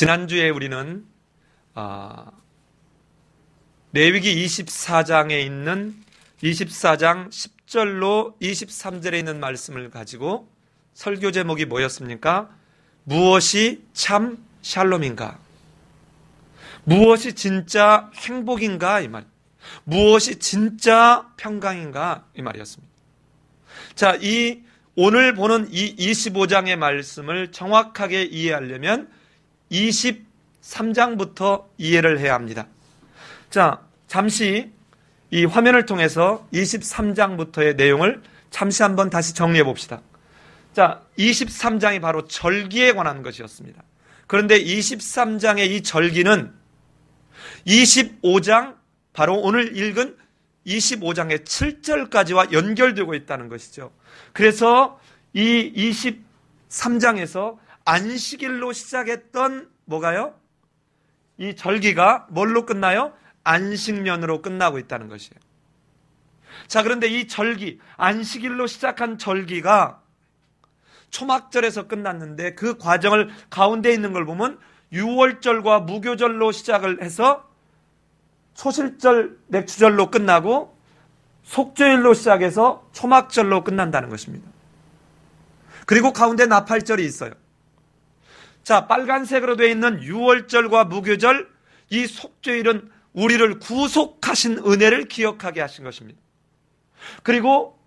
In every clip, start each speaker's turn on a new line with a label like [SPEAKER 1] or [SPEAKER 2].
[SPEAKER 1] 지난주에 우리는 레위기 24장에 있는 24장 10절로 23절에 있는 말씀을 가지고 설교 제목이 뭐였습니까? 무엇이 참 샬롬인가? 무엇이 진짜 행복인가? 이 말. 무엇이 진짜 평강인가? 이 말이었습니다. 자, 오늘 보는 이 25장의 말씀을 정확하게 이해하려면 23장부터 이해를 해야 합니다. 자, 잠시 이 화면을 통해서 23장부터의 내용을 잠시 한번 다시 정리해 봅시다. 자, 23장이 바로 절기에 관한 것이었습니다. 그런데 23장의 이 절기는 25장, 바로 오늘 읽은 25장의 7절까지와 연결되고 있다는 것이죠. 그래서 이 23장에서 안식일로 시작했던 뭐가요? 이 절기가 뭘로 끝나요? 안식년으로 끝나고 있다는 것이에요. 자, 그런데 이 절기, 안식일로 시작한 절기가 초막절에서 끝났는데 그 과정을 가운데 있는 걸 보면 유월절과 무교절로 시작을 해서 초실절, 맥주절로 끝나고 속죄일로 시작해서 초막절로 끝난다는 것입니다. 그리고 가운데 나팔절이 있어요. 자, 빨간색으로 되어 있는 유월절과 무교절, 이 속죄일은 우리를 구속하신 은혜를 기억하게 하신 것입니다. 그리고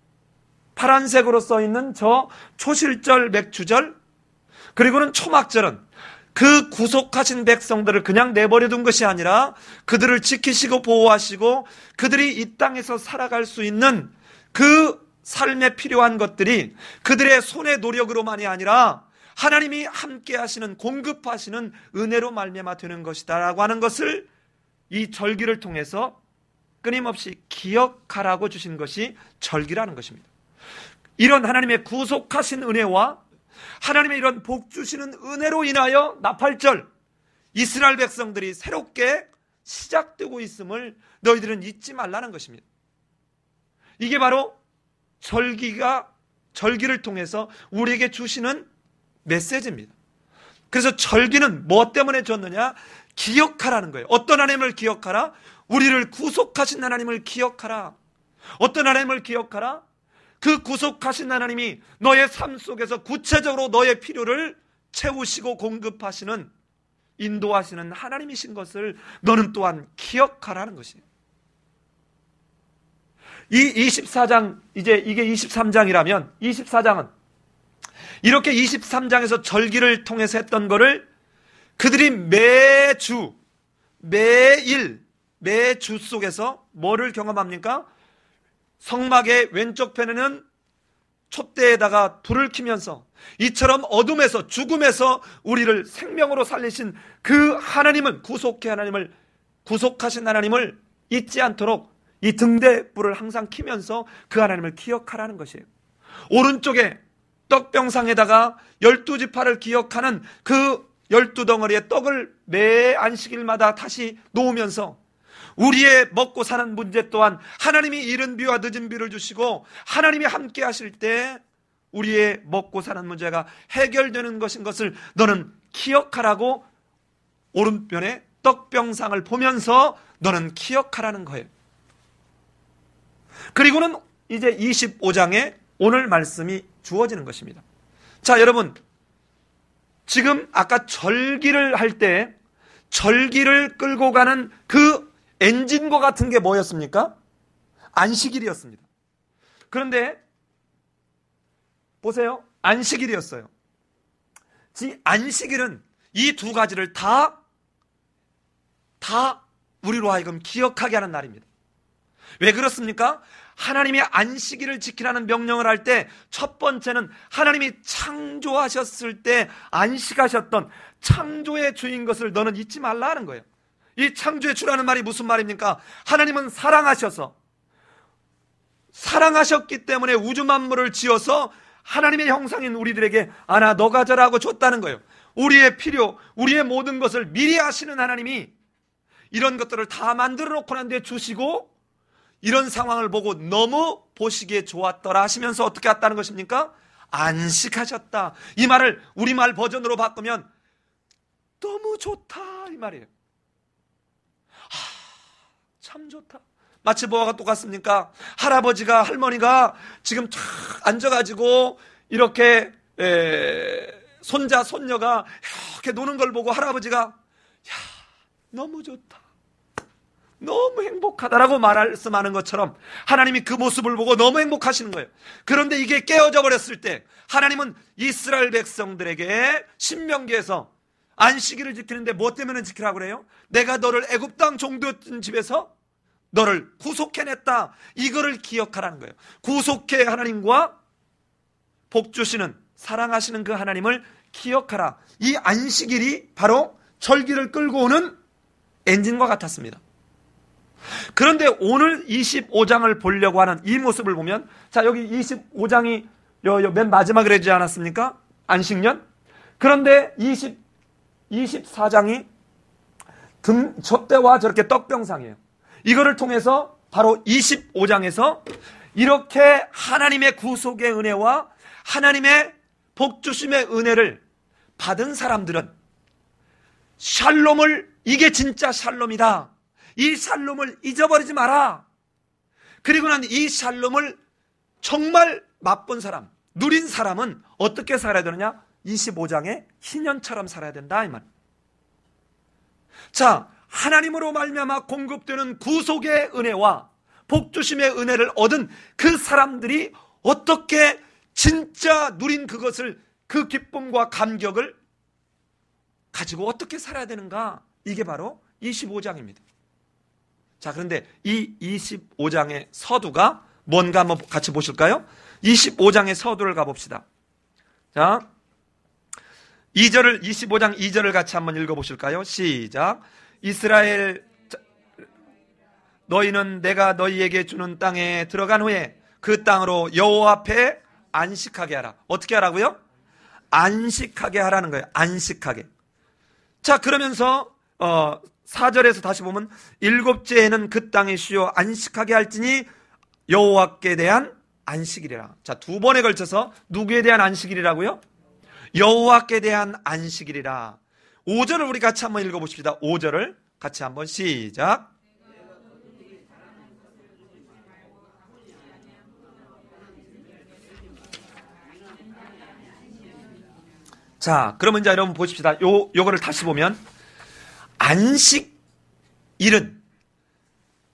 [SPEAKER 1] 파란색으로 써 있는 저 초실절, 맥주절, 그리고는 초막절은 그 구속하신 백성들을 그냥 내버려둔 것이 아니라 그들을 지키시고 보호하시고 그들이 이 땅에서 살아갈 수 있는 그 삶에 필요한 것들이 그들의 손의 노력으로만이 아니라 하나님이 함께 하시는, 공급하시는 은혜로 말미암아 되는 것이다 라고 하는 것을 이 절기를 통해서 끊임없이 기억하라고 주신 것이 절기라는 것입니다. 이런 하나님의 구속하신 은혜와 하나님의 이런 복 주시는 은혜로 인하여 나팔절, 이스라엘 백성들이 새롭게 시작되고 있음을 너희들은 잊지 말라는 것입니다. 이게 바로 절기를 통해서 우리에게 주시는 메시지입니다. 그래서 절기는 무엇 때문에 줬느냐? 기억하라는 거예요. 어떤 하나님을 기억하라? 우리를 구속하신 하나님을 기억하라. 어떤 하나님을 기억하라? 그 구속하신 하나님이 너의 삶 속에서 구체적으로 너의 필요를 채우시고 공급하시는, 인도하시는 하나님이신 것을 너는 또한 기억하라는 것이에요. 이 24장, 이제 이게 23장이라면 24장은 이렇게 23장에서 절기를 통해서 했던 거를 그들이 매주, 매일, 매주 속에서 뭐를 경험합니까? 성막의 왼쪽 편에는 촛대에다가 불을 켜면서 이처럼 어둠에서, 죽음에서 우리를 생명으로 살리신 그 하나님은, 구속하신 하나님을 잊지 않도록 이 등대불을 항상 켜면서 그 하나님을 기억하라는 것이에요. 오른쪽에 떡병상에다가 12지파를 기억하는 그 12덩어리의 떡을 매 안식일마다 다시 놓으면서 우리의 먹고 사는 문제 또한 하나님이 이른 비와 늦은 비를 주시고 하나님이 함께 하실 때 우리의 먹고 사는 문제가 해결되는 것인 것을 너는 기억하라고 오른편에 떡병상을 보면서 너는 기억하라는 거예요. 그리고는 이제 25장에 오늘 말씀이 주어지는 것입니다. 자, 여러분, 지금 아까 절기를 할 때 절기를 끌고 가는 그 엔진과 같은 게 뭐였습니까? 안식일이었습니다. 그런데 보세요. 안식일이었어요. 안식일은 이 두 가지를 다 우리로 하여금 기억하게 하는 날입니다. 왜 그렇습니까? 하나님이 안식일을 지키라는 명령을 할 때 첫 번째는 하나님이 창조하셨을 때 안식하셨던 창조의 주인 것을 너는 잊지 말라 하는 거예요. 이 창조의 주라는 말이 무슨 말입니까? 하나님은 사랑하셨기 때문에 우주 만물을 지어서 하나님의 형상인 우리들에게 아나 너 가져라고 줬다는 거예요. 우리의 필요, 우리의 모든 것을 미리 아시는 하나님이 이런 것들을 다 만들어 놓고 난 뒤에 주시고 이런 상황을 보고 너무 보시기에 좋았더라 하시면서 어떻게 했다는 것입니까? 안식하셨다. 이 말을 우리말 버전으로 바꾸면 너무 좋다 이 말이에요. 참 좋다. 마치 뭐가 똑같습니까? 할아버지가 할머니가 지금 탁 앉아가지고 이렇게 손자 손녀가 이렇게 노는 걸 보고 할아버지가 야 너무 좋다, 너무 행복하다라고 말씀하는 것처럼 하나님이 그 모습을 보고 너무 행복하시는 거예요. 그런데 이게 깨어져 버렸을 때 하나님은 이스라엘 백성들에게 신명기에서 안식일을 지키는데 뭐 때문에 지키라고 그래요? 내가 너를 애굽 땅 종되었던 집에서 너를 구속해냈다, 이거를 기억하라는 거예요. 구속해 하나님과 복 주시는 사랑하시는 그 하나님을 기억하라. 이 안식일이 바로 절기를 끌고 오는 엔진과 같았습니다. 그런데 오늘 25장을 보려고 하는 이 모습을 보면, 자, 여기 25장이 맨 마지막에 그러지 않았습니까? 안식년. 그런데 24장이 젖대와 저렇게 떡병상이에요. 이거를 통해서 바로 25장에서 이렇게 하나님의 구속의 은혜와 하나님의 복주심의 은혜를 받은 사람들은 샬롬을, 이게 진짜 샬롬이다, 이 샬롬을 잊어버리지 마라. 그리고 난 이 샬롬을 정말 맛본 사람, 누린 사람은 어떻게 살아야 되느냐? 25장에 희년처럼 살아야 된다 이 말. 자, 하나님으로 말미암아 공급되는 구속의 은혜와 복주심의 은혜를 얻은 그 사람들이 어떻게 진짜 누린 그것을, 그 기쁨과 감격을 가지고 어떻게 살아야 되는가? 이게 바로 25장입니다. 자, 그런데 이 25장의 서두가 뭔가 한번 같이 보실까요? 25장의 서두를 가봅시다. 자, 25장 2절을 같이 한번 읽어보실까요? 시작. 이스라엘, 너희는 내가 너희에게 주는 땅에 들어간 후에 그 땅으로 여호와 앞에 안식하게 하라. 어떻게 하라고요? 안식하게 하라는 거예요. 안식하게. 자, 그러면서 4절에서 다시 보면 일곱째에는 그 땅이 쉬어 안식하게 할지니 여호와께 대한 안식일이라. 자, 두 번에 걸쳐서 누구에 대한 안식일이라고요? 여호와께 대한 안식일이라. 5절을 우리 같이 한번 읽어보십시다. 5절을 같이 한번 시작. 자, 그러면 이제 여러분 보십시다. 요거를 다시 보면 안식일은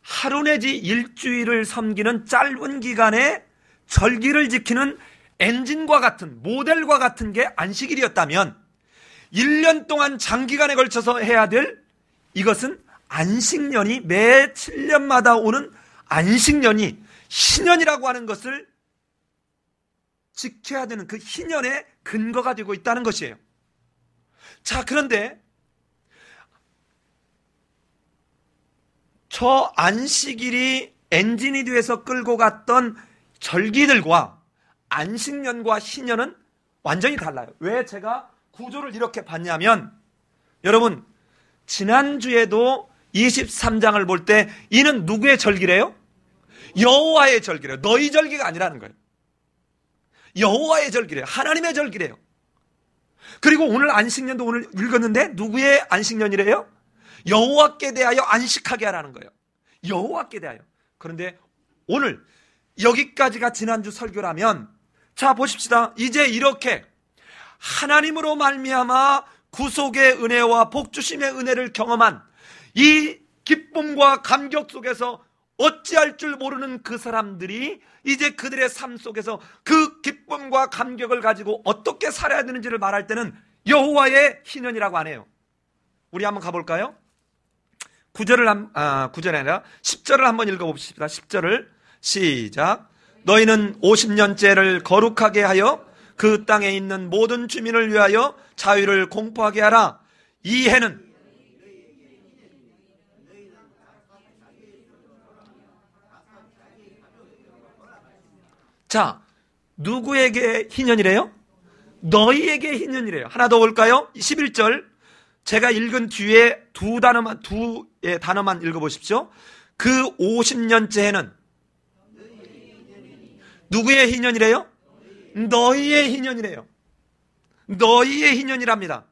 [SPEAKER 1] 하루 내지 일주일을 섬기는 짧은 기간의 절기를 지키는 엔진과 같은, 모델과 같은 게 안식일이었다면 1년 동안 장기간에 걸쳐서 해야 될 이것은 안식년이, 매 7년마다 오는 안식년이 희년이라고 하는 것을 지켜야 되는 그 희년의 근거가 되고 있다는 것이에요. 자, 그런데 저 안식일이 엔진이 돼서 끌고 갔던 절기들과 안식년과 희년은 완전히 달라요. 왜 제가 구조를 이렇게 봤냐면, 여러분, 지난주에도 23장을 볼 때 이는 누구의 절기래요? 여호와의 절기래요. 너희 절기가 아니라는 거예요. 여호와의 절기래요. 하나님의 절기래요. 그리고 오늘 안식년도 오늘 읽었는데 누구의 안식년이래요? 여호와께 대하여 안식하게 하라는 거예요. 여호와께 대하여. 그런데 오늘 여기까지가 지난주 설교라면, 자, 보십시다. 이제 이렇게 하나님으로 말미암아 구속의 은혜와 복주심의 은혜를 경험한 이 기쁨과 감격 속에서 어찌할 줄 모르는 그 사람들이 이제 그들의 삶 속에서 그 기쁨과 감격을 가지고 어떻게 살아야 되는지를 말할 때는 여호와의 희년이라고 안 해요. 우리 한번 가볼까요? 9절이 아니라 10절을 한번 읽어봅시다. 10절을 시작. 너희는 50년째를 거룩하게 하여 그 땅에 있는 모든 주민을 위하여 자유를 공포하게 하라. 이 해는 자, 누구에게 희년이래요? 너희에게 희년이래요. 하나 더 볼까요? 11절. 제가 읽은 뒤에 두 단어만 읽어보십시오. 그 50년째 해는 누구의 희년이래요? 너희의 희년이래요. 너희의 희년이랍니다.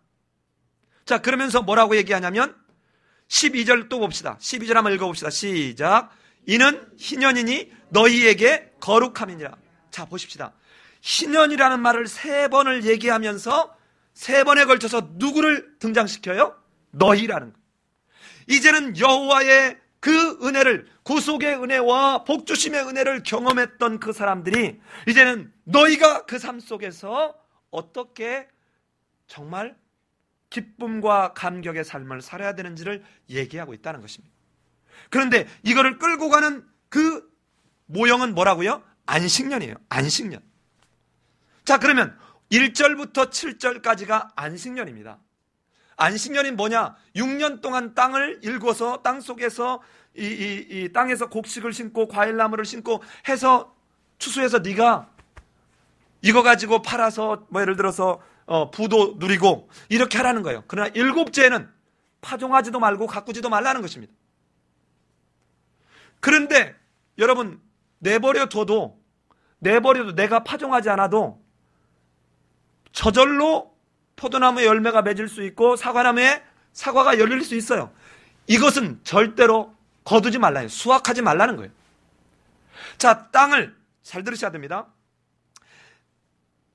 [SPEAKER 1] 자, 그러면서 뭐라고 얘기하냐면 12절 또 봅시다. 12절 한번 읽어봅시다. 시작. 이는 희년이니 너희에게 거룩함이니라. 자, 보십시다. 희년이라는 말을 3번을 얘기하면서 3번에 걸쳐서 누구를 등장시켜요? 너희라는 거. 이제는 여호와의 그 은혜를, 구속의 은혜와 복주심의 은혜를 경험했던 그 사람들이 이제는 너희가 그 삶 속에서 어떻게 정말 기쁨과 감격의 삶을 살아야 되는지를 얘기하고 있다는 것입니다. 그런데 이거를 끌고 가는 그 모형은 뭐라고요? 안식년이에요. 안식년. 자, 그러면 1절부터 7절까지가 안식년입니다. 안식년이 뭐냐? 6년 동안 땅을 일궈서 땅 속에서 이 땅에서 곡식을 심고 과일나무를 심고 해서 추수해서 네가 이거 가지고 팔아서 뭐 예를 들어서 부도 누리고 이렇게 하라는 거예요. 그러나 7째는 파종하지도 말고 가꾸지도 말라는 것입니다. 그런데 여러분 내버려둬도 내가 파종하지 않아도 저절로 포도나무에 열매가 맺을 수 있고 사과나무에 사과가 열릴 수 있어요. 이것은 절대로 거두지 말라요. 수확하지 말라는 거예요. 자, 땅을 잘 들으셔야 됩니다.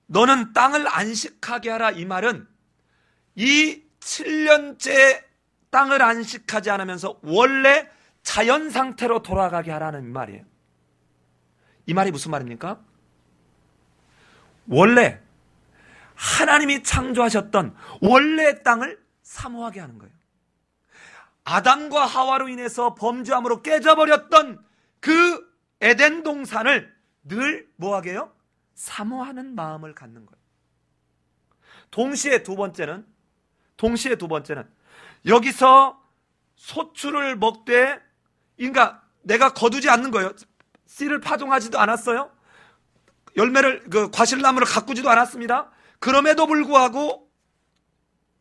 [SPEAKER 1] 너는 땅을 안식하게 하라, 이 말은 이 7년째 땅을 안식하지 않으면서 원래 자연 상태로 돌아가게 하라는 말이에요. 이 말이 무슨 말입니까? 원래 하나님이 창조하셨던 원래 땅을 사모하게 하는 거예요. 아담과 하와로 인해서 범죄함으로 깨져버렸던 그 에덴 동산을 늘 뭐하게 해요? 사모하는 마음을 갖는 거예요. 동시에 두 번째는 여기서 소출을 먹되, 그러니까 내가 거두지 않는 거예요. 씨를 파종하지도 않았어요. 열매를 과실나무를 가꾸지도 않았습니다. 그럼에도 불구하고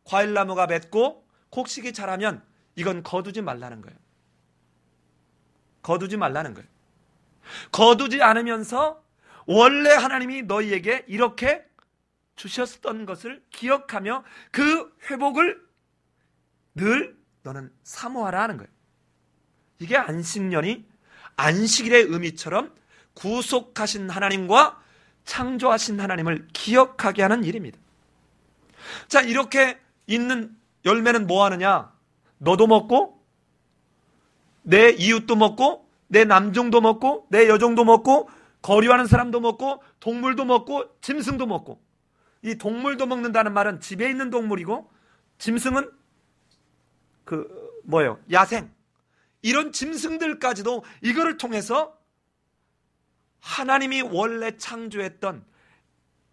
[SPEAKER 1] 과일나무가 맺고 곡식이 자라면 이건 거두지 말라는 거예요. 거두지 말라는 거예요. 거두지 않으면서 원래 하나님이 너희에게 이렇게 주셨던 것을 기억하며 그 회복을 늘 너는 사모하라 하는 거예요. 이게 안식년이 안식일의 의미처럼 구속하신 하나님과 창조하신 하나님을 기억하게 하는 일입니다. 자, 이렇게 있는 열매는 뭐 하느냐? 너도 먹고 내 이웃도 먹고 내 남종도 먹고 내 여종도 먹고 거류하는 사람도 먹고 동물도 먹고 짐승도 먹고. 이 동물도 먹는다는 말은 집에 있는 동물이고 짐승은 야생. 이런 짐승들까지도 이거를 통해서 하나님이 원래 창조했던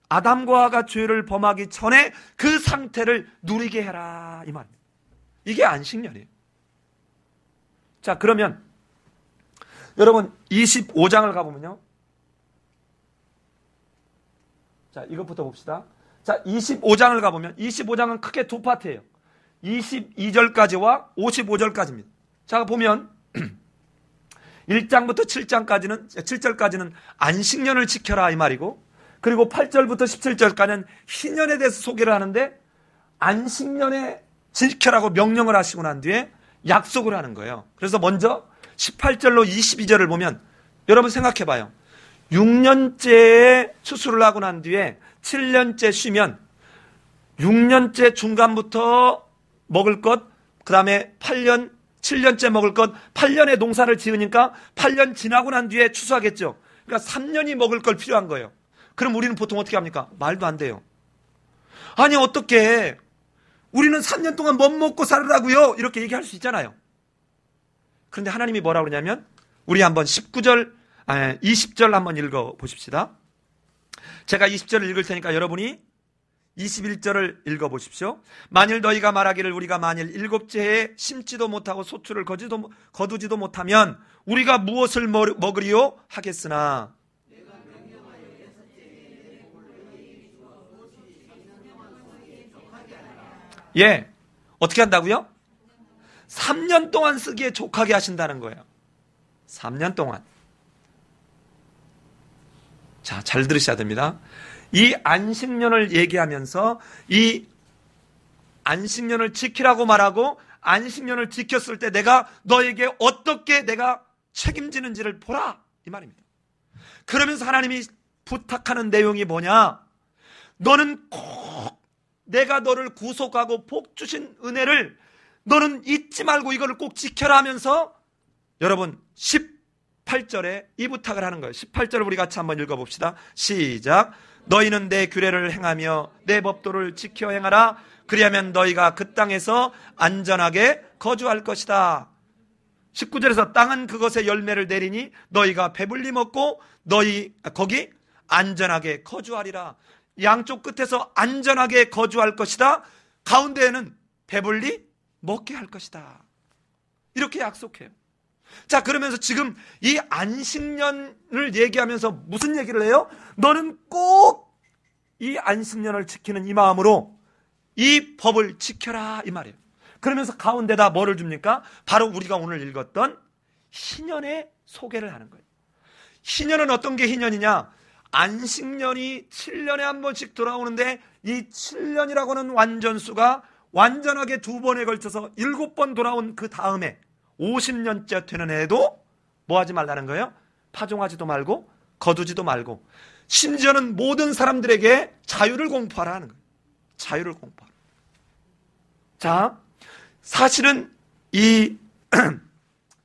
[SPEAKER 1] 아담과 하와가 죄를 범하기 전에 그 상태를 누리게 해라, 이 말입니다. 이게 안식년이에요. 자, 그러면 여러분 25장을 가보면요. 자, 이것부터 봅시다. 자, 25장을 가보면 25장은 크게 두 파트예요. 22절까지와 55절까지입니다. 자, 보면 1장부터 7절까지는 안식년을 지켜라, 이 말이고, 그리고 8절부터 17절까지는 희년에 대해서 소개를 하는데 안식년에 지켜라고 명령을 하시고 난 뒤에 약속을 하는 거예요. 그래서 먼저 18절로 22절을 보면 여러분 생각해 봐요. 6년째에 추수를 하고 난 뒤에 7년째 쉬면 6년째 중간부터 먹을 것, 그 다음에 7년째 먹을 것, 8년의 농사를 지으니까 8년 지나고 난 뒤에 추수하겠죠. 그러니까 3년이 먹을 걸 필요한 거예요. 그럼 우리는 보통 어떻게 합니까? 말도 안 돼요. 아니, 어떻게 우리는 3년 동안 못 먹고 살으라고요? 이렇게 얘기할 수 있잖아요. 그런데 하나님이 뭐라고 그러냐면, 우리 한번 20절 한번 읽어 보십시다. 제가 20절을 읽을 테니까 여러분이 21절을 읽어 보십시오. 만일 너희가 말하기를 우리가 만일 7째 해에 심지도 못하고 소출을 거두지도 못하면 우리가 무엇을 먹으리요 하겠으나, 예, 어떻게 한다고요? 3년 동안 쓰기에 족하게 하신다는 거예요. 3년 동안. 자, 잘 들으셔야 됩니다. 이 안식년을 얘기하면서 이 안식년을 지키라고 말하고 안식년을 지켰을 때 내가 너에게 어떻게 내가 책임지는지를 보라, 이 말입니다. 그러면서 하나님이 부탁하는 내용이 뭐냐? 너는 꼭 내가 너를 구속하고 복 주신 은혜를 너는 잊지 말고 이거를 꼭 지켜라 하면서 여러분 18절에 이 부탁을 하는 거예요. 18절을 우리 같이 한번 읽어봅시다. 시작. 너희는 내 규례를 행하며 내 법도를 지켜 행하라. 그리하면 너희가 그 땅에서 안전하게 거주할 것이다. 19절에서 땅은 그것의 열매를 내리니 너희가 배불리 먹고 너희 거기 안전하게 거주하리라. 양쪽 끝에서 안전하게 거주할 것이다. 가운데에는 배불리 먹게 할 것이다. 이렇게 약속해요. 자, 그러면서 지금 이 안식년을 얘기하면서 무슨 얘기를 해요? 너는 꼭 이 안식년을 지키는 이 마음으로 이 법을 지켜라, 이 말이에요. 그러면서 가운데다 뭐를 줍니까? 바로 우리가 오늘 읽었던 희년의 소개를 하는 거예요. 희년은 어떤 게 희년이냐? 안식년이 7년에 한 번씩 돌아오는데 이 7년이라고는 완전수가 완전하게 2번에 걸쳐서 7번 돌아온 그 다음에 50년째 되는 해에도 뭐 하지 말라는 거예요? 파종하지도 말고 거두지도 말고 심지어는 모든 사람들에게 자유를 공포하라 하는 거예요. 자유를 공포하라. 자, 사실은 이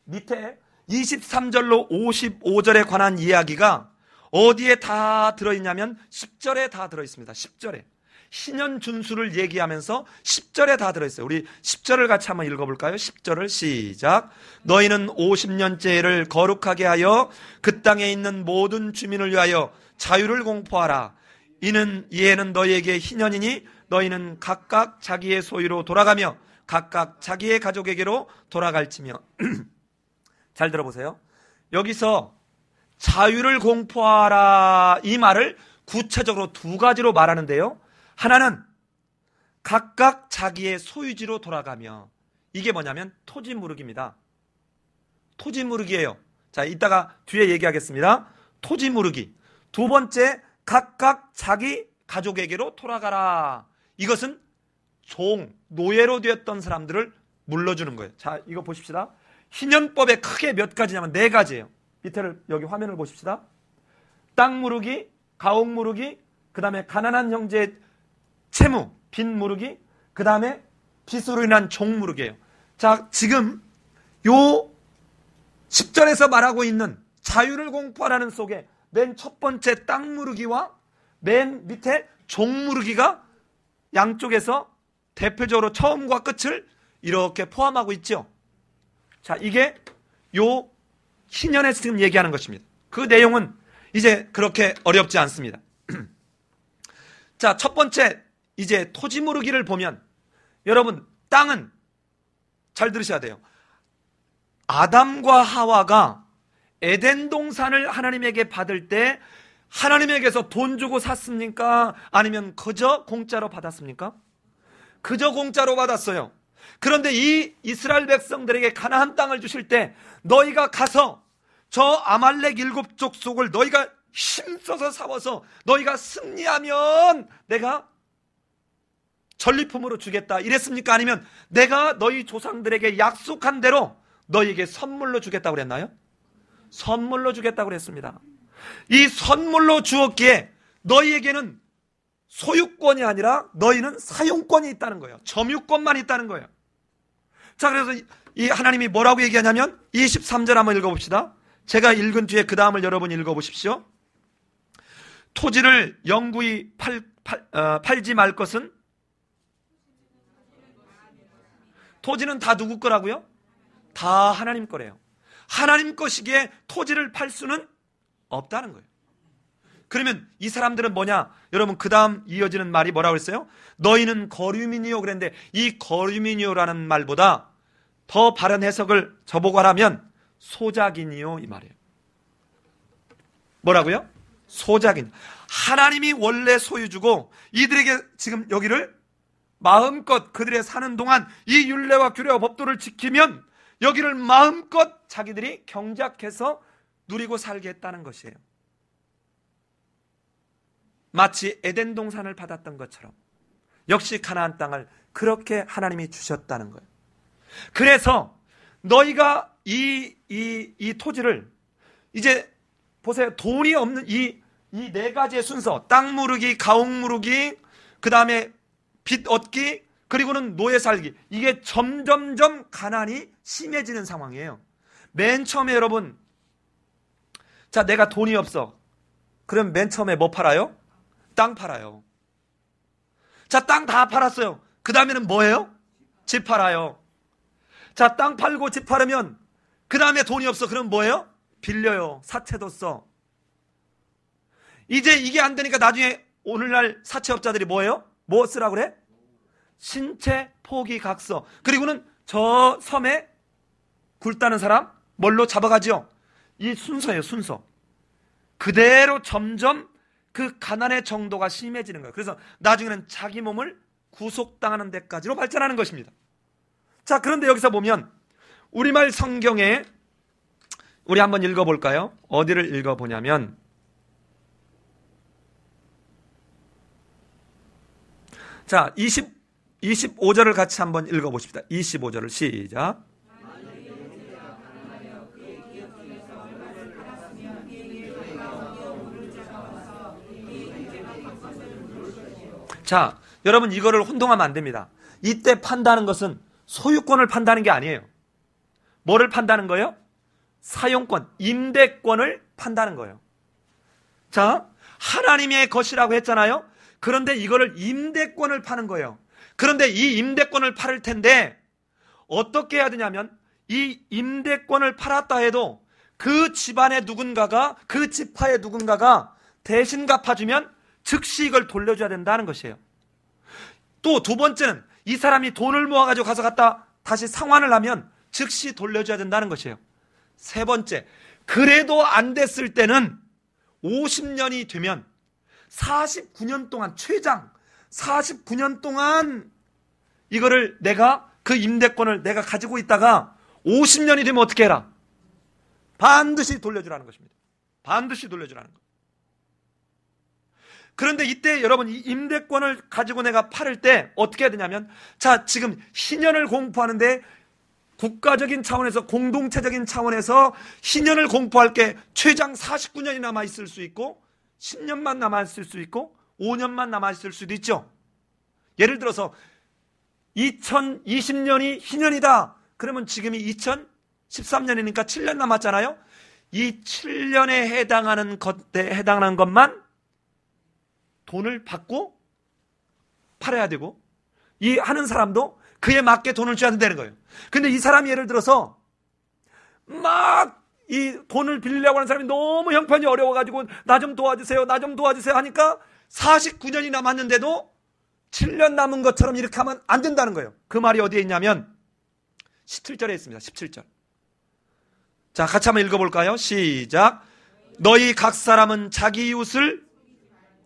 [SPEAKER 1] 밑에 23절로 55절에 관한 이야기가 어디에 다 들어있냐면 10절에 다 들어있습니다. 10절에. 희년 준수를 얘기하면서 10절에 다 들어있어요. 우리 10절을 같이 한번 읽어볼까요? 10절을 시작. 너희는 50년째를 거룩하게 하여 그 땅에 있는 모든 주민을 위하여 자유를 공포하라. 이에는 너희에게 희년이니 너희는 각각 자기의 소유로 돌아가며 각각 자기의 가족에게로 돌아갈지며. 잘 들어보세요. 여기서 자유를 공포하라 이 말을 구체적으로 2가지로 말하는데요. 하나는 각각 자기의 소유지로 돌아가며, 이게 뭐냐면 토지 무르기입니다. 토지 무르기예요. 자, 이따가 뒤에 얘기하겠습니다. 토지 무르기. 2번째, 각각 자기 가족에게로 돌아가라. 이것은 노예로 되었던 사람들을 물러주는 거예요. 자, 이거 보십시다. 희년법에 크게 몇 가지냐면 4가지예요. 밑에를 여기 화면을 보십시다. 땅 무르기, 가옥 무르기, 그 다음에 가난한 형제의 채무, 빚 무르기, 그 다음에 빚으로 인한 종 무르기예요. 자, 지금 요 10절에서 말하고 있는 자유를 공포하라는 속에 맨 첫 번째 땅 무르기와 맨 밑에 종 무르기가 양쪽에서 대표적으로 처음과 끝을 이렇게 포함하고 있죠. 자, 이게 요 희년에서 지금 얘기하는 것입니다. 그 내용은 이제 그렇게 어렵지 않습니다. 자, 첫 번째 이제 토지 무르기를 보면 여러분, 땅은 잘 들으셔야 돼요. 아담과 하와가 에덴 동산을 하나님에게 받을 때 하나님에게서 돈 주고 샀습니까? 아니면 그저 공짜로 받았습니까? 그저 공짜로 받았어요. 그런데 이 이스라엘 백성들에게 가나안 땅을 주실 때 너희가 가서 저 아말렉 7족속을 너희가 힘써서 싸워서 너희가 승리하면 내가 전리품으로 주겠다 이랬습니까? 아니면 내가 너희 조상들에게 약속한 대로 너희에게 선물로 주겠다고 그랬나요? 선물로 주겠다고 그랬습니다. 이 선물로 주었기에 너희에게는 소유권이 아니라 너희는 사용권이 있다는 거예요. 점유권만 있다는 거예요. 자, 그래서 이 하나님이 뭐라고 얘기하냐면 23절 한번 읽어봅시다. 제가 읽은 뒤에 그 다음을 여러분이 읽어보십시오. 토지를 영구히 팔지 말 것은, 토지는 다 누구 거라고요? 다 하나님 거래요. 하나님 것이기에 토지를 팔 수는 없다는 거예요. 그러면 이 사람들은 뭐냐? 여러분, 그 다음 이어지는 말이 뭐라고 했어요? 너희는 거류민이요 그랬는데 이 거류민이요라는 말보다 더 바른 해석을 저보고 하라면 소작인이요 이 말이에요. 뭐라고요? 소작인. 하나님이 원래 소유주고 이들에게 지금 여기를 마음껏 그들의 사는 동안 이 율례와 규례와 법도를 지키면 여기를 마음껏 자기들이 경작해서 누리고 살게 했다는 것이에요. 마치 에덴 동산을 받았던 것처럼 역시 가나안 땅을 그렇게 하나님이 주셨다는 거예요. 그래서 너희가 이 토지를 이제 보세요. 돈이 없는 이 네 가지의 순서, 땅 무르기, 가옥 무르기, 그 다음에 빚 얻기, 그리고는 노예 살기, 이게 점점점 가난이 심해지는 상황이에요. 맨 처음에 여러분, 자, 내가 돈이 없어. 그럼 맨 처음에 뭐 팔아요? 땅 팔아요. 자, 땅 다 팔았어요. 그 다음에는 뭐예요? 집 팔아요. 자, 땅 팔고 집 팔으면 그 다음에 돈이 없어. 그럼 뭐예요? 빌려요. 사채도 써. 이제 이게 안 되니까 나중에 오늘날 사채업자들이 뭐예요? 뭐 쓰라고 그래? 신체 포기 각서. 그리고는 저 섬에 굴다는 사람 뭘로 잡아가지요? 이 순서예요, 순서. 그대로 점점 그 가난의 정도가 심해지는 거예요. 그래서 나중에는 자기 몸을 구속당하는 데까지로 발전하는 것입니다. 자, 그런데 여기서 보면 우리말 성경에 우리 한번 읽어볼까요? 어디를 읽어보냐면 자, 25절을 같이 한번 읽어보십시다. 25절을 시작. 자, 여러분 이거를 혼동하면 안 됩니다. 이때 판다는 것은 소유권을 판다는 게 아니에요. 뭐를 판다는 거예요? 사용권, 임대권을 판다는 거예요. 자, 하나님의 것이라고 했잖아요. 그런데 이거를 임대권을 파는 거예요. 그런데 이 임대권을 팔을 텐데 어떻게 해야 되냐면 이 임대권을 팔았다 해도 그 집안의 누군가가, 그 지파의 누군가가 대신 갚아주면 즉시 이걸 돌려줘야 된다는 것이에요. 또 두 번째는 이 사람이 돈을 모아가지고 가서 갖다 다시 상환을 하면 즉시 돌려줘야 된다는 것이에요. 세 번째, 그래도 안 됐을 때는 50년이 되면 49년 동안, 최장 49년 동안 이거를 내가 그 임대권을 내가 가지고 있다가 50년이 되면 어떻게 해라? 반드시 돌려주라는 것입니다. 반드시 돌려주라는 것. 그런데 이때 여러분 이 임대권을 가지고 내가 팔을 때 어떻게 해야 되냐면, 자, 지금 신년을 공포하는데 국가적인 차원에서, 공동체적인 차원에서 신년을 공포할 게 최장 49년이 남아있을 수 있고 10년만 남아있을 수 있고 5년만 남아있을 수도 있죠. 예를 들어서 2020년이 신년이다. 그러면 지금이 2013년이니까 7년 남았잖아요. 이 7년에 해당하는 것만 돈을 받고 팔아야 되고, 이 하는 사람도 그에 맞게 돈을 줘야 된다는 거예요. 근데 이 사람이 예를 들어서 막 이 돈을 빌리려고 하는 사람이 너무 형편이 어려워가지고 나 좀 도와주세요, 나 좀 도와주세요 하니까 49년이 남았는데도 7년 남은 것처럼 이렇게 하면 안 된다는 거예요. 그 말이 어디에 있냐면 17절에 있습니다. 17절. 자, 같이 한번 읽어볼까요? 시작. 너희 각 사람은 자기 이웃을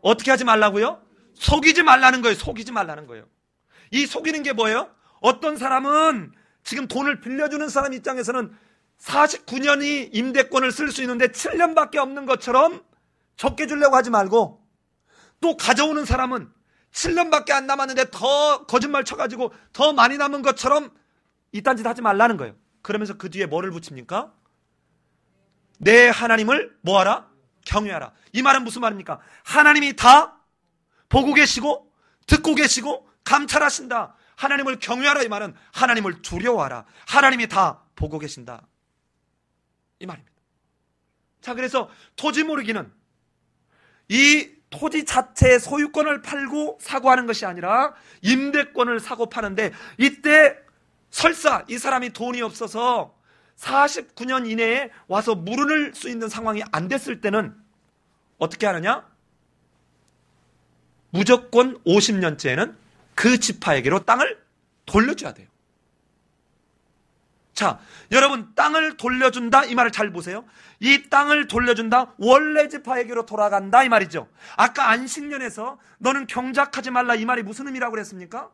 [SPEAKER 1] 어떻게 하지 말라고요? 속이지 말라는 거예요. 속이지 말라는 거예요. 이 속이는 게 뭐예요? 어떤 사람은 지금 돈을 빌려주는 사람 입장에서는 49년이 임대권을 쓸 수 있는데 7년밖에 없는 것처럼 적게 주려고 하지 말고, 또 가져오는 사람은 7년밖에 안 남았는데 더 거짓말 쳐가지고 더 많이 남은 것처럼 이딴 짓 하지 말라는 거예요. 그러면서 그 뒤에 뭐를 붙입니까? 내 하나님을 뭐하라? 경외하라. 이 말은 무슨 말입니까? 하나님이 다 보고 계시고 듣고 계시고 감찰하신다. 하나님을 경외하라. 이 말은 하나님을 두려워하라. 하나님이 다 보고 계신다. 이 말입니다. 자, 그래서 토지 모르기는 이 토지 자체의 소유권을 팔고 사고 하는 것이 아니라 임대권을 사고 파는데, 이때 설사 이 사람이 돈이 없어서 49년 이내에 와서 물을 수 있는 상황이 안 됐을 때는 어떻게 하느냐? 무조건 50년째에는 그 지파에게로 땅을 돌려줘야 돼요. 자, 여러분, 땅을 돌려준다 이 말을 잘 보세요. 이 땅을 돌려준다, 원래 지파에게로 돌아간다 이 말이죠. 아까 안식년에서 너는 경작하지 말라 이 말이 무슨 의미라고 그랬습니까?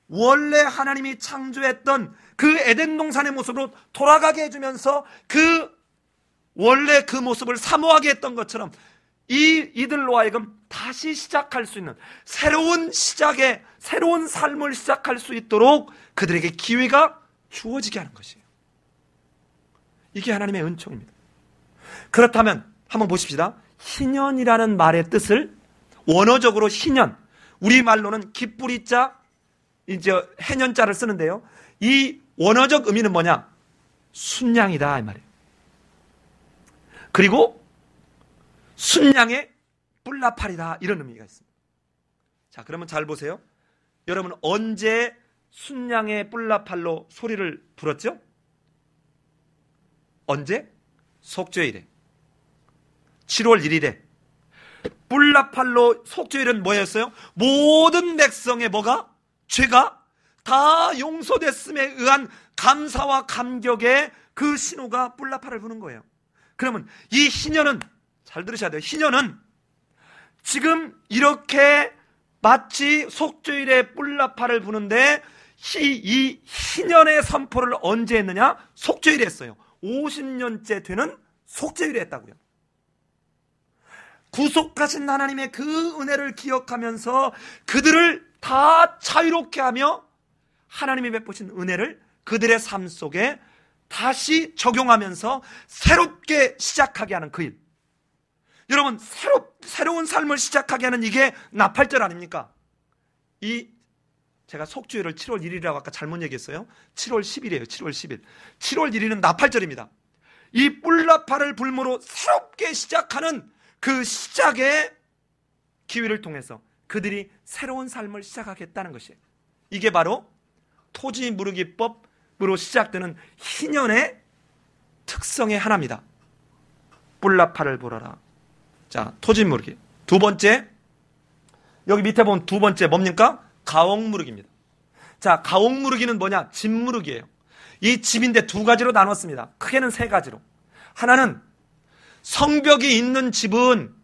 [SPEAKER 1] 원래 하나님이 창조했던 그 에덴 동산의 모습으로 돌아가게 해주면서 그 원래 그 모습을 사모하게 했던 것처럼 이들로 하여금 다시 시작할 수 있는 새로운 시작의 새로운 삶을 시작할 수 있도록 그들에게 기회가 주어지게 하는 것이에요. 이게 하나님의 은총입니다. 그렇다면 한번 보십시다. 희년이라는 말의 뜻을 원어적으로 희년, 우리말로는 기쁘리자, 이제 해년자를 쓰는데요. 이 원어적 의미는 뭐냐? 순양이다 이 말이에요. 그리고 순양의 뿔나팔이다 이런 의미가 있습니다. 자, 그러면 잘 보세요. 여러분 언제 순양의 뿔나팔로 소리를 불었죠? 언제? 속죄일에 7월 1일에 뿔나팔로 속죄일은 뭐였어요? 모든 백성의 뭐가? 죄가 다 용서됐음에 의한 감사와 감격의 그 신호가 뿔나팔을 부는 거예요. 그러면 이 희년은 잘 들으셔야 돼요. 희년은 지금 이렇게 마치 속죄일에 뿔나팔을 부는데 이 희년의 선포를 언제 했느냐? 속죄일에 했어요. 50년째 되는 속죄일에 했다고요. 구속하신 하나님의 그 은혜를 기억하면서 그들을 다 자유롭게 하며 하나님이 베푸신 은혜를 그들의 삶 속에 다시 적용하면서 새롭게 시작하게 하는 그 일. 여러분 새로운 삶을 시작하게 하는 이게 나팔절 아닙니까? 제가 속죄일을 7월 1일이라고 아까 잘못 얘기했어요. 7월 10일이에요. 7월 10일. 7월 1일은 나팔절입니다. 이 뿔나팔을 불므로 새롭게 시작하는 그 시작의 기회를 통해서 그들이 새로운 삶을 시작하겠다는 것이에요. 이게 바로 토지 무르기법으로 시작되는 희년의 특성의 하나입니다. 뿔나팔을 불어라. 자, 토지 무르기. 두 번째, 여기 밑에 보면 두 번째 뭡니까? 가옥 무르기입니다. 자, 가옥 무르기는 뭐냐? 집 무르기예요. 이 집인데 두 가지로 나눴습니다. 크게는 세 가지로. 하나는 성벽이 있는 집은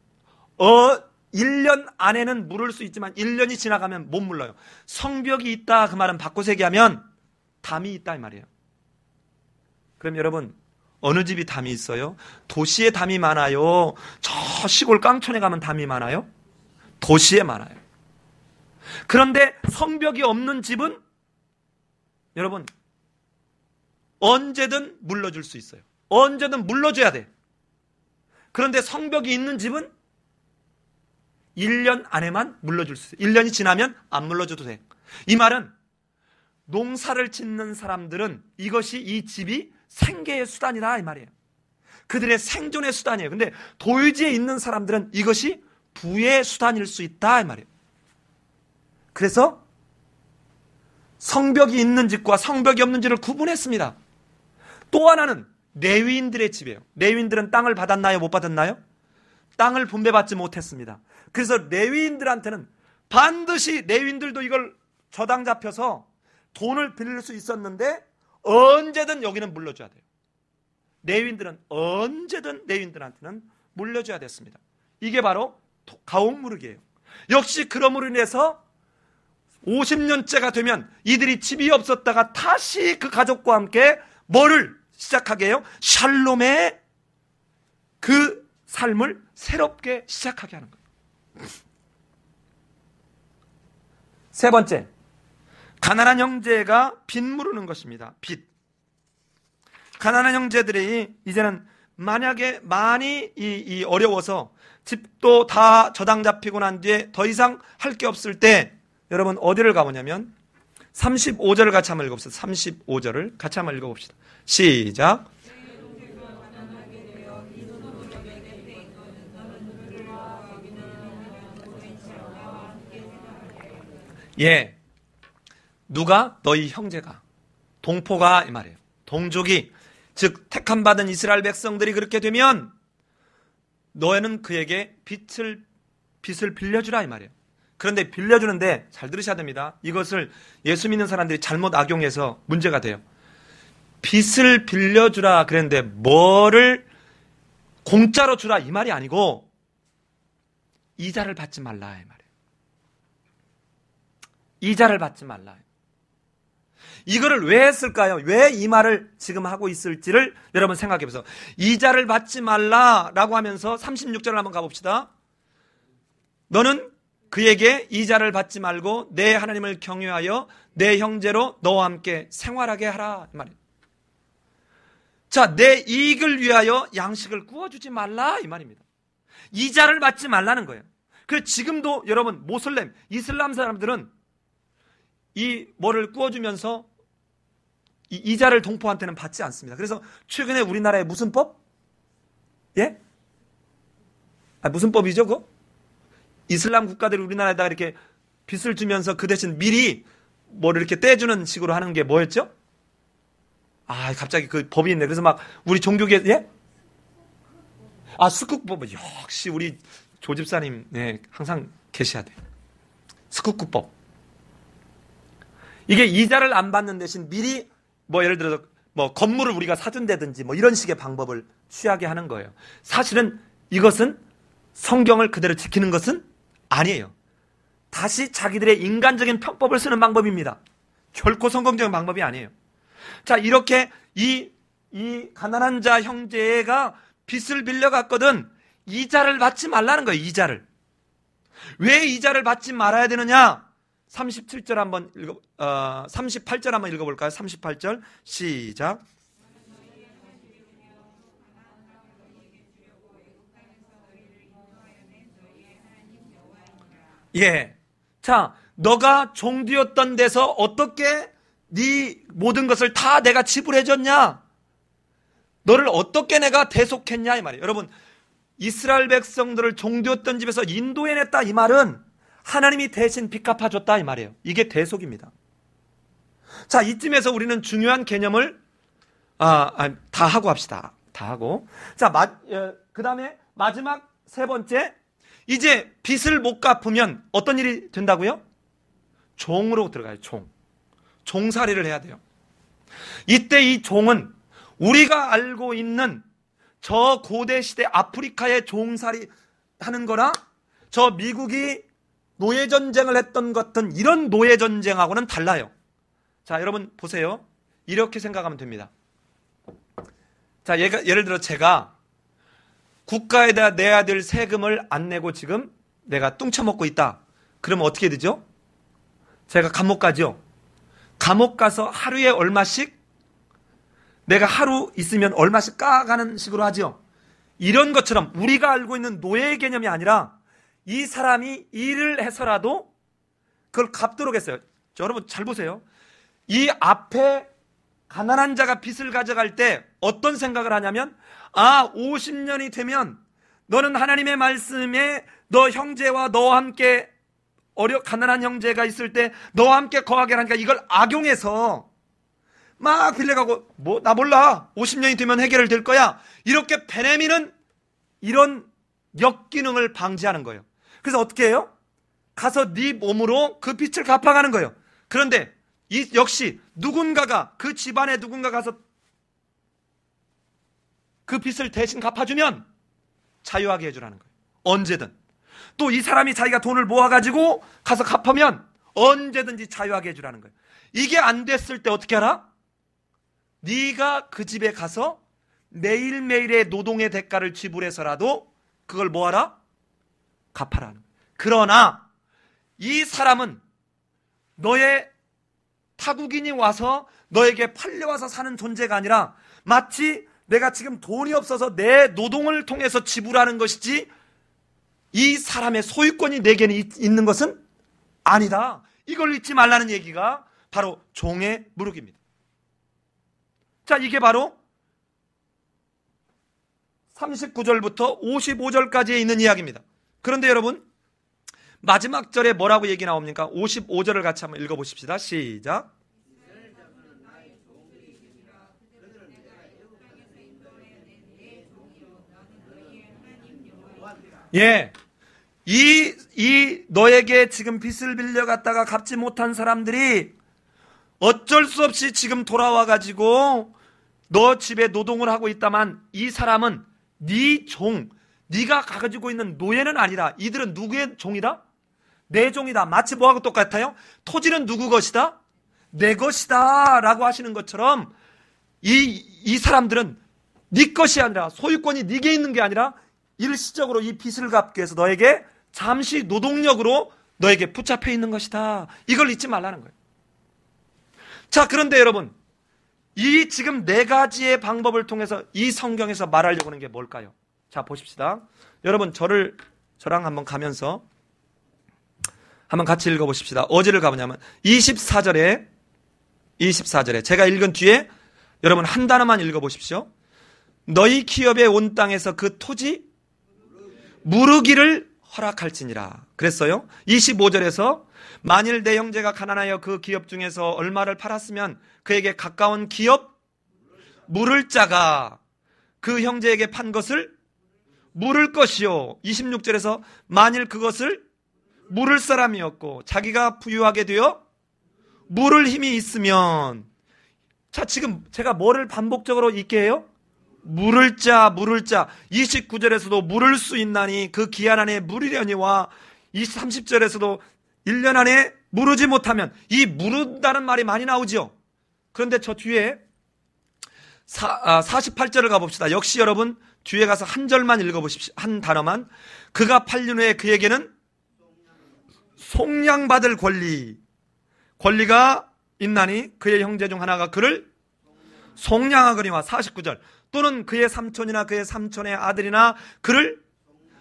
[SPEAKER 1] 1년 안에는 물을 수 있지만 1년이 지나가면 못 물러요. 성벽이 있다 그 말은 바꿔서 얘기하면 담이 있다 이 말이에요. 그럼 여러분 어느 집이 담이 있어요? 도시에 담이 많아요? 저 시골 깡촌에 가면 담이 많아요? 도시에 많아요. 그런데 성벽이 없는 집은 여러분 언제든 물러줄 수 있어요. 언제든 물러줘야 돼. 그런데 성벽이 있는 집은 1년 안에만 물러줄 수 있어요. 1년이 지나면 안 물러줘도 돼. 이 말은 농사를 짓는 사람들은 이것이 이 집이 생계의 수단이다 이 말이에요. 그들의 생존의 수단이에요. 근데 도유지에 있는 사람들은 이것이 부의 수단일 수 있다 이 말이에요. 그래서 성벽이 있는 집과 성벽이 없는 집을 구분했습니다. 또 하나는 레위인들의 집이에요. 레위인들은 땅을 받았나요? 못 받았나요? 땅을 분배받지 못했습니다. 그래서 레위인들한테는 반드시 레위인들도 이걸 저당 잡혀서 돈을 빌릴 수 있었는데 언제든 여기는 물려줘야 돼요. 레위인들은 언제든 레위인들한테는 물려줘야 됐습니다. 이게 바로 가옥 무르기예요. 역시 그러므로 인해서 50년째가 되면 이들이 집이 없었다가 다시 그 가족과 함께 뭐를 시작하게 해요? 샬롬의 그 삶을 새롭게 시작하게 하는 거예요. 세 번째, 가난한 형제가 빚 무르는 것입니다. 빚. 가난한 형제들이 이제는 만약에 많이 어려워서 집도 다 저당 잡히고 난 뒤에 더 이상 할 게 없을 때 여러분 어디를 가보냐면 35절을 같이 한번 읽어봅시다. 35절을 같이 한번 읽어봅시다. 시작. 예, 누가? 너희 형제가, 동포가 이 말이에요. 동족이, 즉 택함받은 이스라엘 백성들이 그렇게 되면 너희는 그에게 빚을 빌려주라 이 말이에요. 그런데 빌려주는데 잘 들으셔야 됩니다. 이것을 예수 믿는 사람들이 잘못 악용해서 문제가 돼요. 빚을 빌려주라 그랬는데 뭐를 공짜로 주라 이 말이 아니고 이자를 받지 말라 이 말이에요. 이자를 받지 말라. 이거를 왜 했을까요? 왜 이 말을 지금 하고 있을지를 여러분 생각해 보세요. 이자를 받지 말라라고 하면서 36절을 한번 가봅시다. 너는 그에게 이자를 받지 말고 내 하나님을 경외하여 내 형제로 너와 함께 생활하게 하라 이 말이에요. 자, 내 이익을 위하여 양식을 구워주지 말라 이 말입니다. 이자를 받지 말라는 거예요. 그래서 지금도 여러분 모슬렘, 이슬람 사람들은 이 뭐를 구워주면서 이 이자를 동포한테는 받지 않습니다. 그래서 최근에 우리나라에 무슨 법? 예? 무슨 법이죠 그거? 이슬람 국가들이 우리나라에다가 이렇게 빚을 주면서 그 대신 미리 뭐를 이렇게 떼주는 식으로 하는 게 뭐였죠? 갑자기 그 법이 있네. 그래서 막 우리 종교계, 예? 스쿠크법. 역시 우리 조집사님, 네, 항상 계셔야 돼. 스쿠크법. 이게 이자를 안 받는 대신 미리 예를 들어서 건물을 우리가 사준다든지 이런 식의 방법을 취하게 하는 거예요. 사실은 이것은 성경을 그대로 지키는 것은 아니에요. 다시 자기들의 인간적인 편법을 쓰는 방법입니다. 결코 성경적인 방법이 아니에요. 자, 이렇게 이 가난한 자 형제가 빚을 빌려갔거든 이자를 받지 말라는 거예요. 이자를. 왜 이자를 받지 말아야 되느냐? 38절 한번 읽어볼까요? 38절 시작. 예. 자, 너가 종되었던 데서 어떻게 네 모든 것을 다 내가 지불해줬냐? 너를 어떻게 내가 대속했냐? 이 말이에요. 여러분, 이스라엘 백성들을 종되었던 집에서 인도해냈다 이 말은 하나님이 대신 빚 갚아줬다 이 말이에요. 이게 대속입니다. 자, 이쯤에서 우리는 중요한 개념을 다 하고 합시다. 다 하고. 자, 그 다음에 마지막 세 번째, 이제 빚을 못 갚으면 어떤 일이 된다고요? 종으로 들어가요. 종살이를 해야 돼요. 이때 이 종은 우리가 알고 있는 저 고대 시대 아프리카의 종살이 하는 거나 저 미국이 노예전쟁을 했던 것 같은 이런 노예전쟁하고는 달라요. 자, 여러분 보세요. 이렇게 생각하면 됩니다. 자, 예를 들어 제가 국가에다 내야 될 세금을 안 내고 지금 내가 뚱쳐먹고 있다. 그러면 어떻게 되죠? 제가 감옥 가죠. 감옥 가서 하루에 얼마씩 내가 하루 있으면 얼마씩 까가는 식으로 하죠. 이런 것처럼 우리가 알고 있는 노예의 개념이 아니라 이 사람이 일을 해서라도 그걸 갚도록 했어요. 여러분 잘 보세요. 이 앞에 가난한 자가 빚을 가져갈 때 어떤 생각을 하냐면 50년이 되면 너는 하나님의 말씀에 너 형제와 너와 함께 가난한 형제가 있을 때 너와 함께 거하게 하니까 이걸 악용해서 막 빌려가고 나 몰라 50년이 되면 해결될 거야 이렇게 베내미는 이런 역기능을 방지하는 거예요. 그래서 어떻게 해요? 가서 네 몸으로 그 빚을 갚아가는 거예요. 그런데 역시 누군가가 그 집안에 누군가 가서 그 빚을 대신 갚아주면 자유하게 해주라는 거예요. 언제든. 또 이 사람이 자기가 돈을 모아가지고 가서 갚으면 언제든지 자유하게 해주라는 거예요. 이게 안 됐을 때 어떻게 하라? 네가 그 집에 가서 매일매일의 노동의 대가를 지불해서라도 그걸 뭐하라? 갚아라는 거예요. 그러나 이 사람은 너의 타국인이 와서 너에게 팔려와서 사는 존재가 아니라 마치 내가 지금 돈이 없어서 내 노동을 통해서 지불하는 것이지 이 사람의 소유권이 내게는 있는 것은 아니다. 이걸 잊지 말라는 얘기가 바로 종의 무릇입니다. 자, 이게 바로 39절부터 55절까지에 있는 이야기입니다. 그런데 여러분 마지막 절에 뭐라고 얘기 나옵니까? 55절을 같이 한번 읽어보십시다. 시작. 예. 이 너에게 지금 빚을 빌려갔다가 갚지 못한 사람들이 어쩔 수 없이 지금 돌아와가지고 너 집에 노동을 하고 있다만 이 사람은 네 종, 네가 가지고 있는 노예는 아니라 이들은 누구의 종이다? 내 종이다. 마치 뭐하고 똑같아요? 토지는 누구 것이다? 내 것이다 라고 하시는 것처럼 이 사람들은 네 것이 아니라 소유권이 네게 있는 게 아니라 일시적으로 이 빚을 갚기 위해서 너에게 잠시 노동력으로 너에게 붙잡혀 있는 것이다. 이걸 잊지 말라는 거예요. 자, 그런데 여러분, 이 지금 네 가지의 방법을 통해서 이 성경에서 말하려고 하는 게 뭘까요? 자, 보십시다. 여러분, 저랑 한번 가면서 한번 같이 읽어보십시다. 어디를 가보냐면 24절에 제가 읽은 뒤에 여러분 한 단어만 읽어보십시오. 너희 기업의 온 땅에서 그 토지 무르기를 허락할지니라 그랬어요. 25절에서 만일 내 형제가 가난하여 그 기업 중에서 얼마를 팔았으면 그에게 가까운 기업 물을 자가 그 형제에게 판 것을 물을 것이요. 26절에서 만일 그것을 물을 사람이었고 자기가 부유하게 되어 물을 힘이 있으면, 자, 지금 제가 뭐를 반복적으로 읽게 해요? 물을 자. 29절에서도 물을 수 있나니 그 기한 안에 물이려니와 30절에서도 1년 안에 무르지 못하면, 이 무른다는 말이 많이 나오죠. 그런데 저 뒤에 48절을 가봅시다. 역시 여러분 뒤에 가서 한 절만 읽어보십시오. 한 단어만. 그가 8년 후에 그에게는 속량받을 권리가 있나니 그의 형제 중 하나가 그를 속량하거니와 49절 또는 그의 삼촌이나 그의 삼촌의 아들이나 그를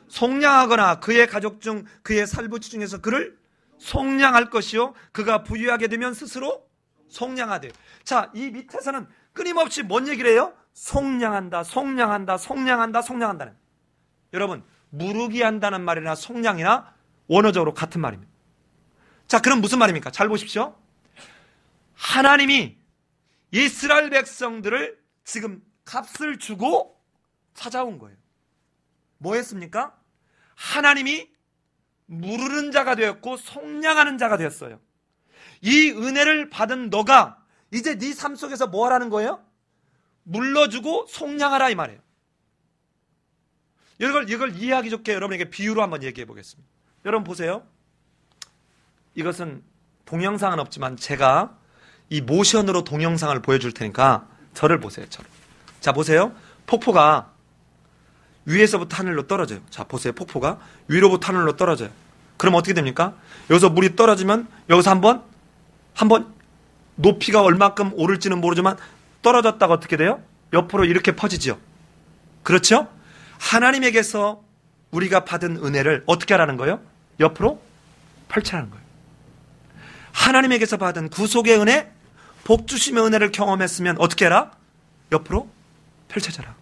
[SPEAKER 1] 속량하거나 그의 가족 중 그의 살부치 중에서 그를 속량할 것이요 그가 부유하게 되면 스스로 속량하되. 자, 이 밑에서는 끊임없이 뭔 얘기를 해요? 속량한다. 여러분, 무르기 한다는 말이나 속량이나 원어적으로 같은 말입니다. 자, 그럼 무슨 말입니까? 잘 보십시오. 하나님이 이스라엘 백성들을 지금 값을 주고 찾아온 거예요. 뭐 했습니까? 하나님이 무르는 자가 되었고 속량하는 자가 되었어요. 이 은혜를 받은 너가 이제 네 삶 속에서 뭐 하라는 거예요? 물러주고 속량하라 이 말이에요. 이걸 이해하기 좋게 여러분에게 비유로 한번 얘기해 보겠습니다. 여러분 보세요. 이것은 동영상은 없지만 제가 이 모션으로 동영상을 보여줄 테니까 저를 보세요. 저를. 자, 보세요. 폭포가 위에서부터 하늘로 떨어져요. 자, 보세요. 폭포가 위로부터 하늘로 떨어져요. 그럼 어떻게 됩니까? 여기서 물이 떨어지면 여기서 한번 높이가 얼마큼 오를지는 모르지만 떨어졌다가 어떻게 돼요? 옆으로 이렇게 퍼지죠. 그렇죠? 하나님에게서 우리가 받은 은혜를 어떻게 하라는 거예요? 옆으로 펼쳐라는 거예요. 하나님에게서 받은 구속의 은혜, 복 주심의 은혜를 경험했으면 어떻게 해라? 옆으로 펼쳐져라.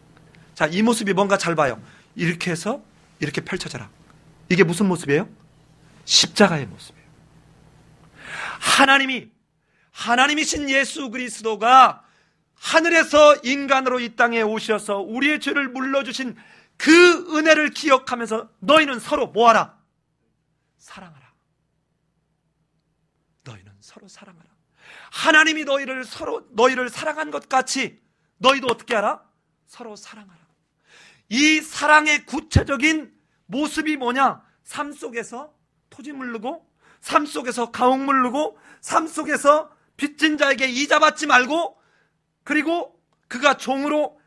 [SPEAKER 1] 자, 이 모습이 뭔가 잘 봐요. 이렇게 해서 이렇게 펼쳐져라. 이게 무슨 모습이에요? 십자가의 모습이에요. 하나님이신 예수 그리스도가 하늘에서 인간으로 이 땅에 오셔서 우리의 죄를 물러주신 그 은혜를 기억하면서 너희는 서로 뭐하라? 사랑하라. 너희는 서로 사랑하라. 하나님이 너희를 사랑한 것 같이 너희도 어떻게 하라? 서로 사랑하라. 이 사랑의 구체적인 모습이 뭐냐? 삶 속에서 토지 물르고, 삶 속에서 가옥 물르고, 삶 속에서 빚진 자에게 이자 받지 말고, 그리고 그가 종으로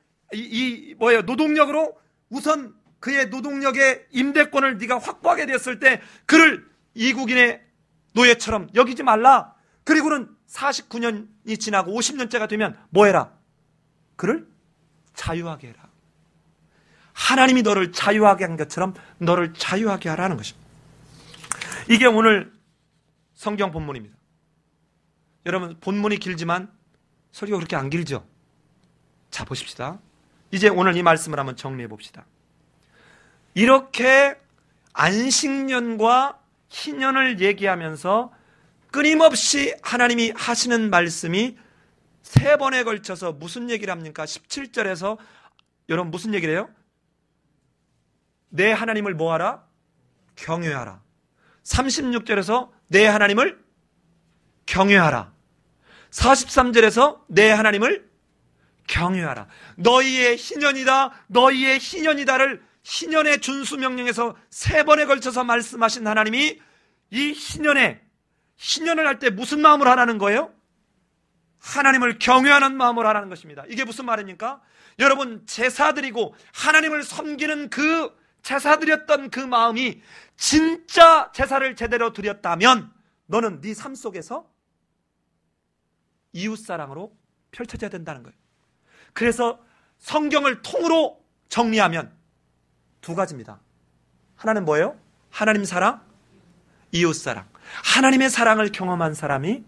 [SPEAKER 1] 노동력으로 우선 그의 노동력의 임대권을 네가 확보하게 되었을 때 그를 이국인의 노예처럼 여기지 말라. 그리고는 49년이 지나고 50년째가 되면 뭐 해라? 그를 자유하게 해라. 하나님이 너를 자유하게 한 것처럼 너를 자유하게 하라는 것입니다. 이게 오늘 성경 본문입니다. 여러분, 본문이 길지만 설교가 그렇게 안 길죠? 자, 보십시다. 이제 오늘 이 말씀을 한번 정리해 봅시다. 이렇게 안식년과 희년을 얘기하면서 끊임없이 하나님이 하시는 말씀이 세 번에 걸쳐서 무슨 얘기를 합니까? 17절에서 여러분 무슨 얘기를 해요? 내 하나님을 뭐하라? 경외하라. 36절에서 내 하나님을 경외하라. 43절에서 내 하나님을 경외하라. 너희의 희년이다를 희년의 준수명령에서 세 번에 걸쳐서 말씀하신 하나님이 이 희년을 할 때 무슨 마음으로 하라는 거예요? 하나님을 경외하는 마음으로 하라는 것입니다. 이게 무슨 말입니까? 여러분, 제사 드리고 하나님을 섬기는 그 제사 드렸던 그 마음이 진짜 제사를 제대로 드렸다면 너는 네 삶 속에서 이웃사랑으로 펼쳐져야 된다는 거예요. 그래서 성경을 통으로 정리하면 두 가지입니다. 하나는 뭐예요? 하나님 사랑, 이웃사랑. 하나님의 사랑을 경험한 사람이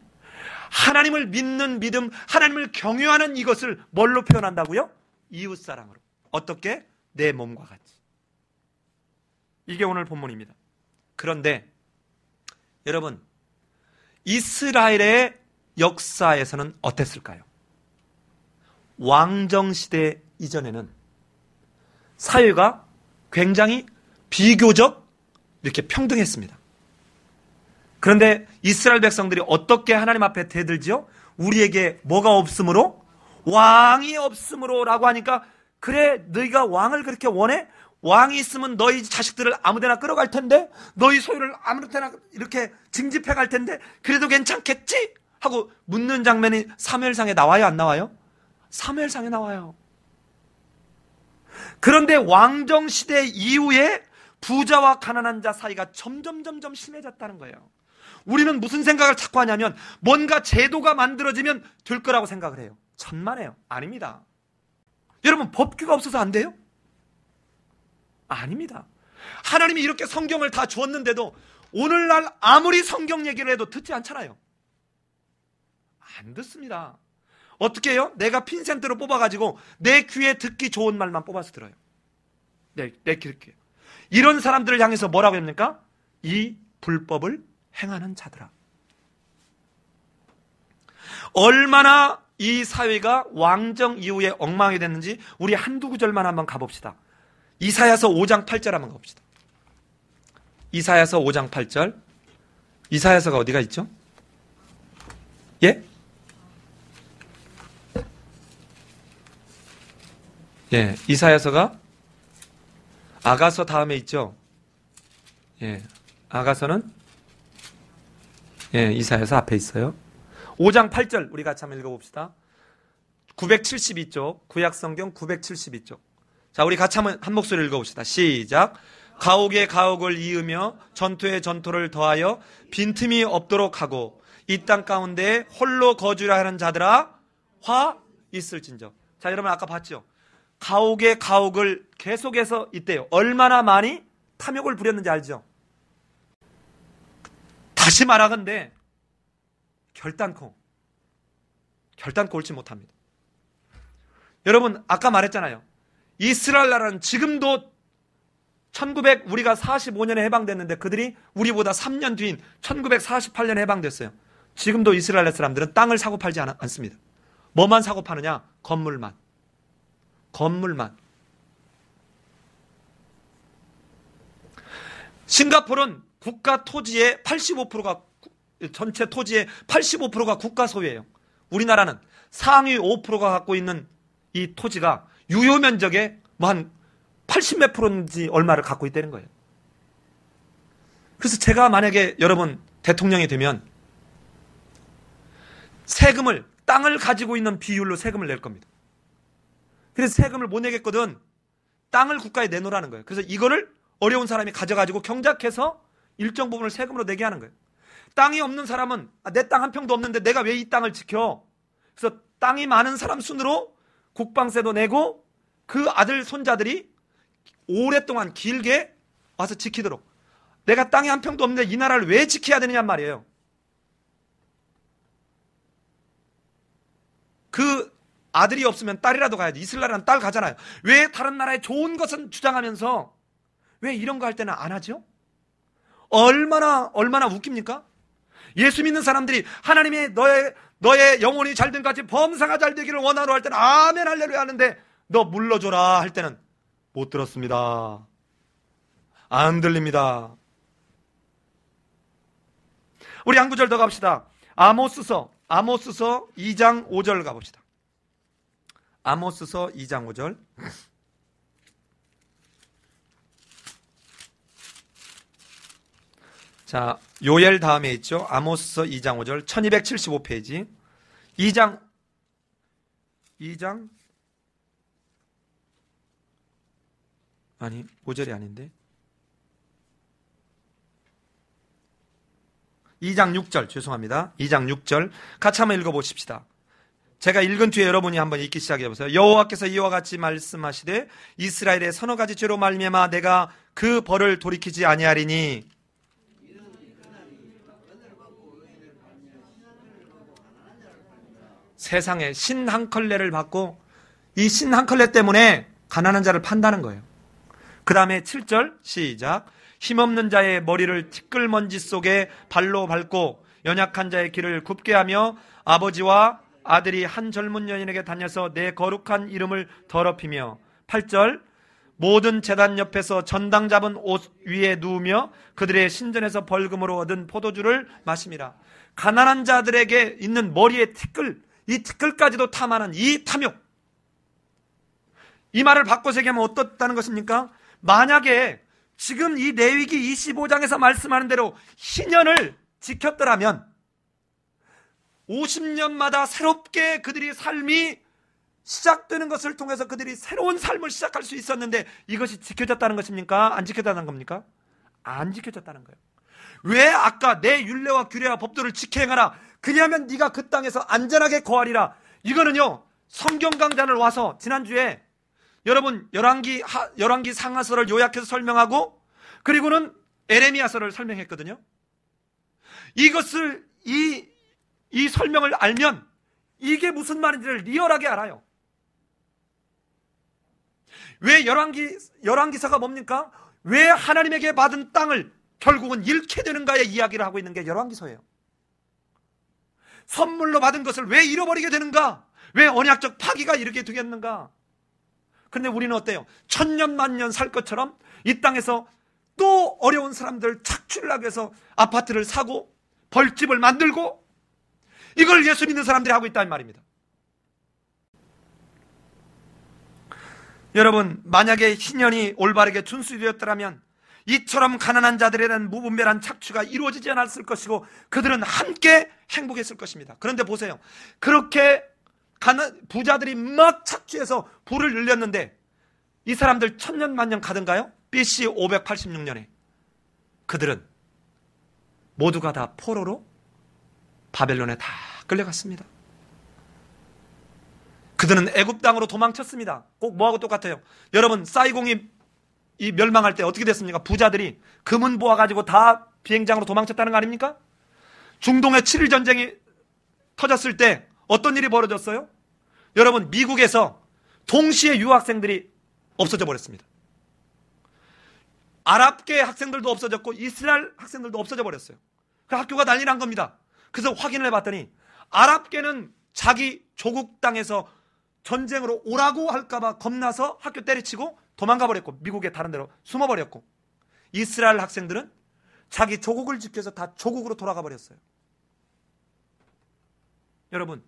[SPEAKER 1] 하나님을 믿는 믿음, 하나님을 경외하는 이것을 뭘로 표현한다고요? 이웃사랑으로. 어떻게? 내 몸과 같이. 이게 오늘 본문입니다. 그런데 여러분, 이스라엘의 역사에서는 어땠을까요? 왕정시대 이전에는 사회가 굉장히 비교적 이렇게 평등했습니다. 그런데 이스라엘 백성들이 어떻게 하나님 앞에 대들지요? 우리에게 뭐가 없으므로? 왕이 없으므로 라고 하니까, 그래 너희가 왕을 그렇게 원해? 왕이 있으면 너희 자식들을 아무데나 끌어갈 텐데, 너희 소유를 아무데나 이렇게 징집해 갈 텐데 그래도 괜찮겠지? 하고 묻는 장면이 사무엘상에 나와요, 안 나와요? 사무엘상에 나와요. 그런데 왕정시대 이후에 부자와 가난한 자 사이가 점점 심해졌다는 거예요. 우리는 무슨 생각을 자꾸 하냐면 뭔가 제도가 만들어지면 될 거라고 생각을 해요. 천만에요. 아닙니다. 여러분, 법규가 없어서 안 돼요? 아닙니다. 하나님이 이렇게 성경을 다 주었는데도 오늘날 아무리 성경 얘기를 해도 듣지 않잖아요. 안 듣습니다. 어떻게 해요? 내가 핀센트로 뽑아가지고 내 귀에 듣기 좋은 말만 뽑아서 들어요. 내 귀에. 이런 사람들을 향해서 뭐라고 합니까? 이 불법을 행하는 자들아. 얼마나 이 사회가 왕정 이후에 엉망이 됐는지 우리 한두 구절만 한번 가봅시다. 이사야서 5장 8절 한번 가봅시다. 이사야서 5장 8절. 이사야서가 어디가 있죠? 예? 예, 이사야서가 아가서 다음에 있죠? 예, 아가서는 예, 이사야서 앞에 있어요. 5장 8절 우리 같이 한번 읽어봅시다. 972쪽, 구약성경 972쪽. 자, 우리 같이 한번 한 목소리 읽어봅시다. 시작. 가옥에 가옥을 이으며 전투에 전투를 더하여 빈틈이 없도록 하고 이 땅 가운데 홀로 거주라 하는 자들아 화 있을진저. 자, 여러분 아까 봤죠? 가옥에 가옥을 계속해서 있대요. 얼마나 많이 탐욕을 부렸는지 알죠? 다시 말하건대 결단코 옳지 못합니다. 여러분 아까 말했잖아요. 이스라엘 나라는 지금도 우리가 45년에 해방됐는데 그들이 우리보다 3년 뒤인 1948년에 해방됐어요. 지금도 이스라엘 사람들은 땅을 사고 팔지 않습니다. 뭐만 사고 파느냐? 건물만. 싱가포르는 국가 토지의 85%가 전체 토지의 85%가 국가 소유예요. 우리나라는 상위 5%가 갖고 있는 이 토지가 유효 면적의 뭐 한 80몇 프로인지 얼마를 갖고 있다는 거예요. 그래서 제가 만약에 여러분 대통령이 되면 땅을 가지고 있는 비율로 세금을 낼 겁니다. 그래서 세금을 못 내겠거든 땅을 국가에 내놓으라는 거예요. 그래서 이거를 어려운 사람이 가져가지고 경작해서 일정 부분을 세금으로 내게 하는 거예요. 땅이 없는 사람은 내 땅 한 평도 없는데 내가 왜 이 땅을 지켜? 그래서 땅이 많은 사람 순으로 국방세도 내고 그 아들 손자들이 오랫동안 길게 와서 지키도록. 내가 땅이 한 평도 없는데 이 나라를 왜 지켜야 되느냐 말이에요. 그 아들이 없으면 딸이라도 가야지. 이스라엘은 딸 가잖아요. 왜 다른 나라의 좋은 것은 주장하면서 왜 이런 거 할 때는 안 하죠? 얼마나 웃깁니까? 예수 믿는 사람들이 하나님이 너의 영혼이 잘된 같이 범사가 잘 되기를 원하노 할 때는 아멘 할렐루야 하는데 너 물러줘라 할 때는 못 들었습니다. 안 들립니다. 우리 한 구절 더 갑시다. 아모스서 2장 5절 가봅시다. 아모스서 2장 5절. 자, 요엘 다음에 있죠. 아모스서 2장 5절 1275페이지. 2장 2장 아니, 5절이 아닌데. 2장 6절, 죄송합니다. 2장 6절 같이 한번 읽어보십시다. 제가 읽은 뒤에 여러분이 한번 읽기 시작해보세요. 여호와께서 이와 같이 말씀하시되 이스라엘의 서너 가지 죄로 말미암아 내가 그 벌을 돌이키지 아니하리니. 세상에 신 한 컬레를 받고 이 신 한 컬레 때문에 가난한 자를 판다는 거예요. 그 다음에 7절 시작. 힘없는 자의 머리를 티끌먼지 속에 발로 밟고 연약한 자의 길을 굽게 하며 아버지와 아들이 한 젊은 여인에게 다녀서 내 거룩한 이름을 더럽히며. 8절 모든 제단 옆에서 전당 잡은 옷 위에 누우며 그들의 신전에서 벌금으로 얻은 포도주를 마심이라. 가난한 자들에게 있는 머리에 티끌, 이 티끌까지도 탐하는 이 탐욕. 이 말을 바꿔서 얘기하면 어떻다는 것입니까? 만약에 지금 이 레위기 25장에서 말씀하는 대로 희년을 지켰더라면 50년마다 새롭게 그들이 삶이 시작되는 것을 통해서 그들이 새로운 삶을 시작할 수 있었는데 이것이 지켜졌다는 것입니까? 안 지켜졌다는 겁니까? 안 지켜졌다는 거예요. 왜 아까 내 율례와 규례와 법도를 지켜 행하라, 그리하면 네가 그 땅에서 안전하게 거하리라. 이거는요, 성경 강단을 와서 지난주에 여러분 열왕기 상하서를 요약해서 설명하고 그리고는 에레미야서를 설명했거든요. 이것을 이 설명을 알면 이게 무슨 말인지를 리얼하게 알아요. 왜 열왕기서가 뭡니까? 왜 하나님에게 받은 땅을 결국은 잃게 되는가의 이야기를 하고 있는 게 열왕기서예요. 선물로 받은 것을 왜 잃어버리게 되는가? 왜 언약적 파기가 이렇게 되겠는가? 그런데 우리는 어때요? 천년 만년 살 것처럼 이 땅에서 또 어려운 사람들 착취를 하기 위해서 아파트를 사고 벌집을 만들고 이걸 예수 믿는 사람들이 하고 있다는 말입니다. 여러분, 만약에 희년이 올바르게 준수되었더라면 이처럼 가난한 자들에 대한 무분별한 착취가 이루어지지 않았을 것이고 그들은 함께 행복했을 것입니다. 그런데 보세요. 그렇게 부자들이 막 착취해서 부를 늘렸는데 이 사람들 천년 만년 가든가요? BC 586년에 그들은 모두가 다 포로로 바벨론에 다 끌려갔습니다. 그들은 애굽 땅으로 도망쳤습니다. 꼭 뭐하고 똑같아요? 여러분, 사이공이 멸망할 때 어떻게 됐습니까? 부자들이 금은 모아가지고 다 비행장으로 도망쳤다는 거 아닙니까? 중동의 7일 전쟁이 터졌을 때 어떤 일이 벌어졌어요? 여러분, 미국에서 동시에 유학생들이 없어져 버렸습니다. 아랍계 학생들도 없어졌고 이스라엘 학생들도 없어져 버렸어요. 그 학교가 난리 난 겁니다. 그래서 확인을 해봤더니 아랍계는 자기 조국 땅에서 전쟁으로 오라고 할까봐 겁나서 학교 때려치고 도망가 버렸고 미국의 다른 데로 숨어버렸고, 이스라엘 학생들은 자기 조국을 지켜서 다 조국으로 돌아가 버렸어요. 여러분,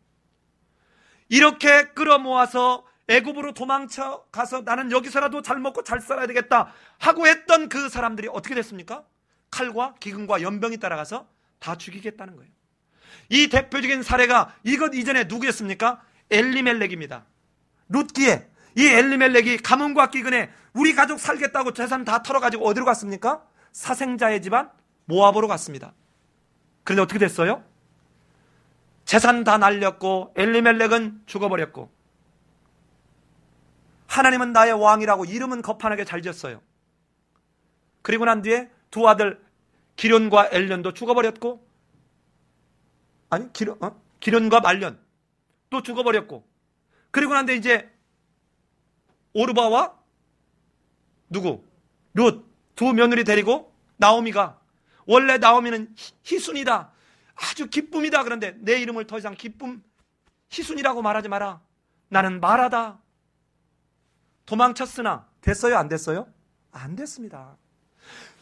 [SPEAKER 1] 이렇게 끌어모아서 애굽으로 도망쳐 가서 나는 여기서라도 잘 먹고 잘 살아야 되겠다 하고 했던 그 사람들이 어떻게 됐습니까? 칼과 기근과 연병이 따라가서 다 죽이겠다는 거예요. 이 대표적인 사례가 이것 이전에 누구였습니까? 엘리멜렉입니다. 룻기에 이 엘리멜렉이 가뭄과 기근에 우리 가족 살겠다고 재산 다 털어가지고 어디로 갔습니까? 사생자의 집안 모압으로 갔습니다. 그런데 어떻게 됐어요? 재산 다 날렸고 엘리멜렉은 죽어버렸고 하나님은 나의 왕이라고 이름은 거판하게 잘 지었어요. 그리고 난 뒤에 두 아들 기련과 엘련도 죽어버렸고, 아니 기련과 말련 또 죽어버렸고, 그리고 난 뒤에 이제 오르바와 누구? 룻 두 며느리 데리고 나오미가, 원래 나오미는 희순이다, 아주 기쁨이다. 그런데 내 이름을 더 이상 기쁨 희순이라고 말하지 마라, 나는 마라다. 도망쳤으나 됐어요? 안 됐어요? 안 됐습니다.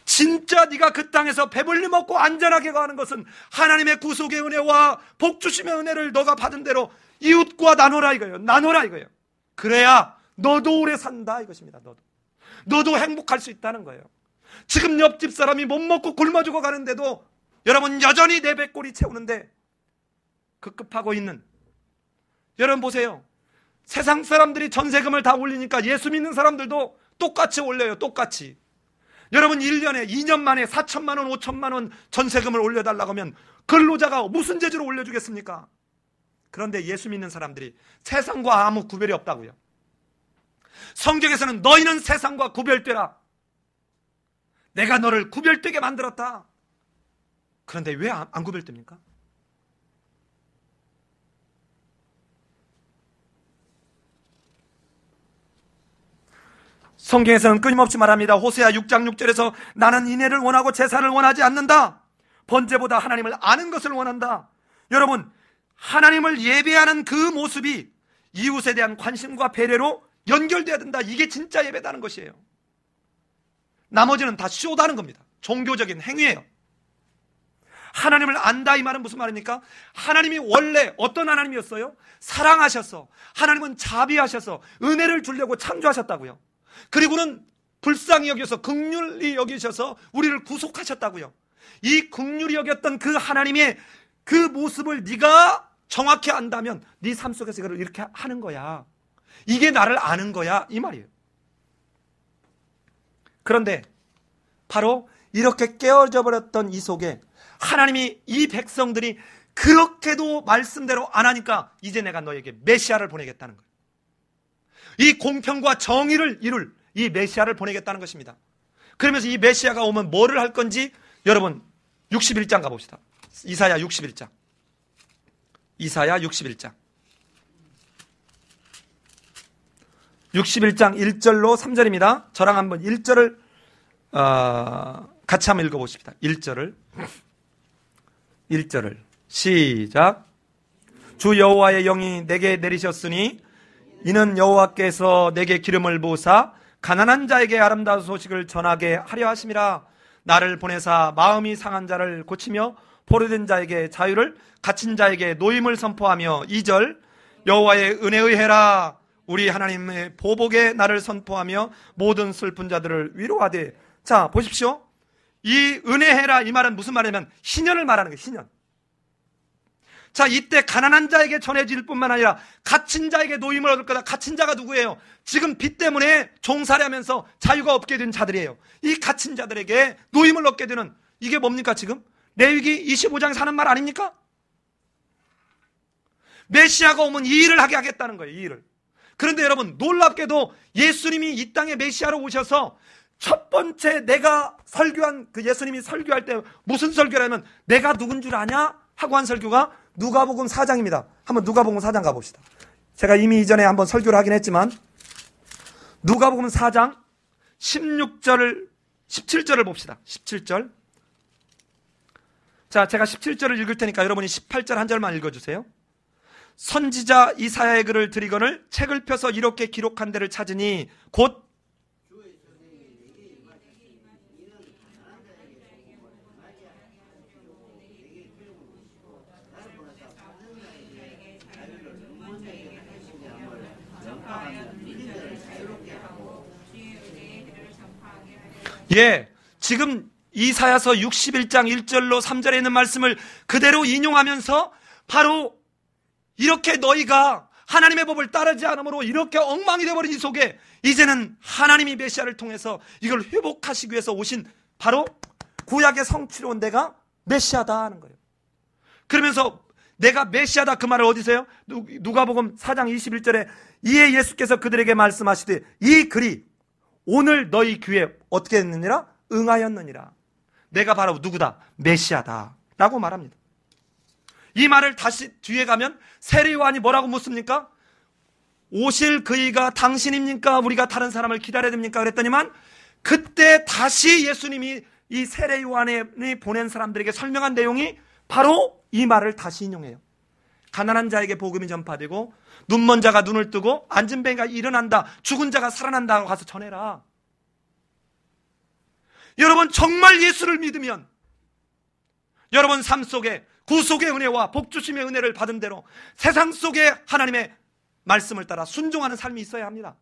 [SPEAKER 1] 진짜 네가 그 땅에서 배불리 먹고 안전하게 가는 것은 하나님의 구속의 은혜와 복주심의 은혜를 너가 받은 대로 이웃과 나눠라 이거예요. 나눠라 이거예요. 그래야 너도 오래 산다 이것입니다. 너도 행복할 수 있다는 거예요. 지금 옆집 사람이 못 먹고 굶어 죽어가는데도 여러분 여전히 내 배꼽이 채우는데 급급하고 있는, 여러분 보세요. 세상 사람들이 전세금을 다 올리니까 예수 믿는 사람들도 똑같이 올려요. 똑같이. 여러분 1년에 2년 만에 4천만 원, 5천만 원 전세금을 올려달라고 하면 근로자가 무슨 재주로 올려주겠습니까? 그런데 예수 믿는 사람들이 세상과 아무 구별이 없다고요. 성경에서는 너희는 세상과 구별되라. 내가 너를 구별되게 만들었다. 그런데 왜 안 구별됩니까? 성경에서는 끊임없이 말합니다. 호세아 6장 6절에서 나는 인애를 원하고 제사를 원하지 않는다. 번제보다 하나님을 아는 것을 원한다. 여러분, 하나님을 예배하는 그 모습이 이웃에 대한 관심과 배려로 연결돼야 된다. 이게 진짜 예배다는 것이에요. 나머지는 다 쇼다는 겁니다. 종교적인 행위예요. 하나님을 안다 이 말은 무슨 말입니까? 하나님이 원래 어떤 하나님이었어요? 사랑하셔서, 하나님은 자비하셔서 은혜를 주려고 창조하셨다고요. 그리고는 불쌍히 여겨서 긍휼히 여기셔서 우리를 구속하셨다고요. 이 긍휼히 여겼던 그 하나님의 그 모습을 네가 정확히 안다면 네 삶 속에서 이걸 이렇게 하는 거야. 이게 나를 아는 거야 이 말이에요. 그런데 바로 이렇게 깨어져 버렸던 이 속에 하나님이 이 백성들이 그렇게도 말씀대로 안 하니까 이제 내가 너에게 메시아를 보내겠다는 거예요. 이 공평과 정의를 이룰 이 메시아를 보내겠다는 것입니다. 그러면서 이 메시아가 오면 뭐를 할 건지 여러분 61장 가봅시다. 이사야 61장. 이사야 61장. 61장 1절로 3절입니다. 저랑 한번 1절을 같이 한번 읽어보십시다. 1절을 시작. 주 여호와의 영이 내게 내리셨으니 이는 여호와께서 내게 기름을 부으사 가난한 자에게 아름다운 소식을 전하게 하려 하심이라. 나를 보내사 마음이 상한 자를 고치며 포로된 자에게 자유를, 갇힌 자에게 노임을 선포하며. 2절 여호와의 은혜의 해라. 우리 하나님의 보복에 나를 선포하며 모든 슬픈 자들을 위로하되. 자 보십시오. 이 은혜해라 이 말은 무슨 말이냐면 희년을 말하는 거예요. 희년. 자, 이때 가난한 자에게 전해질 뿐만 아니라 갇힌 자에게 노임을 얻을 거다. 갇힌 자가 누구예요? 지금 빚 때문에 종살이 하면서 자유가 없게 된 자들이에요. 이 갇힌 자들에게 노임을 얻게 되는 이게 뭡니까 지금? 레위기 25장에서 하는 말 아닙니까? 메시아가 오면 이 일을 하게 하겠다는 거예요. 이 일을. 그런데 여러분 놀랍게도 예수님이 이 땅에 메시아로 오셔서 첫 번째 내가 설교한 그 예수님이 설교할 때 무슨 설교를 하면 내가 누군 줄 아냐? 하고 한 설교가 누가복음 4장입니다. 한번 누가복음 4장 가봅시다. 제가 이미 이전에 한번 설교를 하긴 했지만 누가복음 4장 17절을 봅시다. 17절. 자, 제가 17절을 읽을 테니까 여러분이 18절 한 절만 읽어주세요. 선지자 이사야의 글을 들이거늘 책을 펴서 이렇게 기록한 데를 찾으니 곧 예, 지금 이사야서 61장 1절로 3절에 있는 말씀을 그대로 인용하면서 바로 이렇게 너희가 하나님의 법을 따르지 않으므로 이렇게 엉망이 되어버린 이 속에 이제는 하나님이 메시아를 통해서 이걸 회복하시기 위해서 오신 바로 구약의 성취로 온 내가 메시아다 하는 거예요. 그러면서 내가 메시아다 그 말을 어디서 해요? 누가복음 4장 21절에 이에 예수께서 그들에게 말씀하시되 이 글이 오늘 너희 귀에 어떻게 했느니라? 응하였느니라. 내가 바로 누구다? 메시아다 라고 말합니다. 이 말을 다시 뒤에 가면 세례요한이 뭐라고 묻습니까? 오실 그이가 당신입니까? 우리가 다른 사람을 기다려야 됩니까? 그랬더니만 그때 다시 예수님이 이 세례요한이 보낸 사람들에게 설명한 내용이 바로 이 말을 다시 인용해요. 가난한 자에게 복음이 전파되고 눈먼 자가 눈을 뜨고 앉은 뱅이가 일어난다, 죽은 자가 살아난다고 가서 전해라. 여러분 정말 예수를 믿으면 여러분 삶 속에 구속의 은혜와 복주심의 은혜를 받은 대로 세상 속에 하나님의 말씀을 따라 순종하는 삶이 있어야 합니다.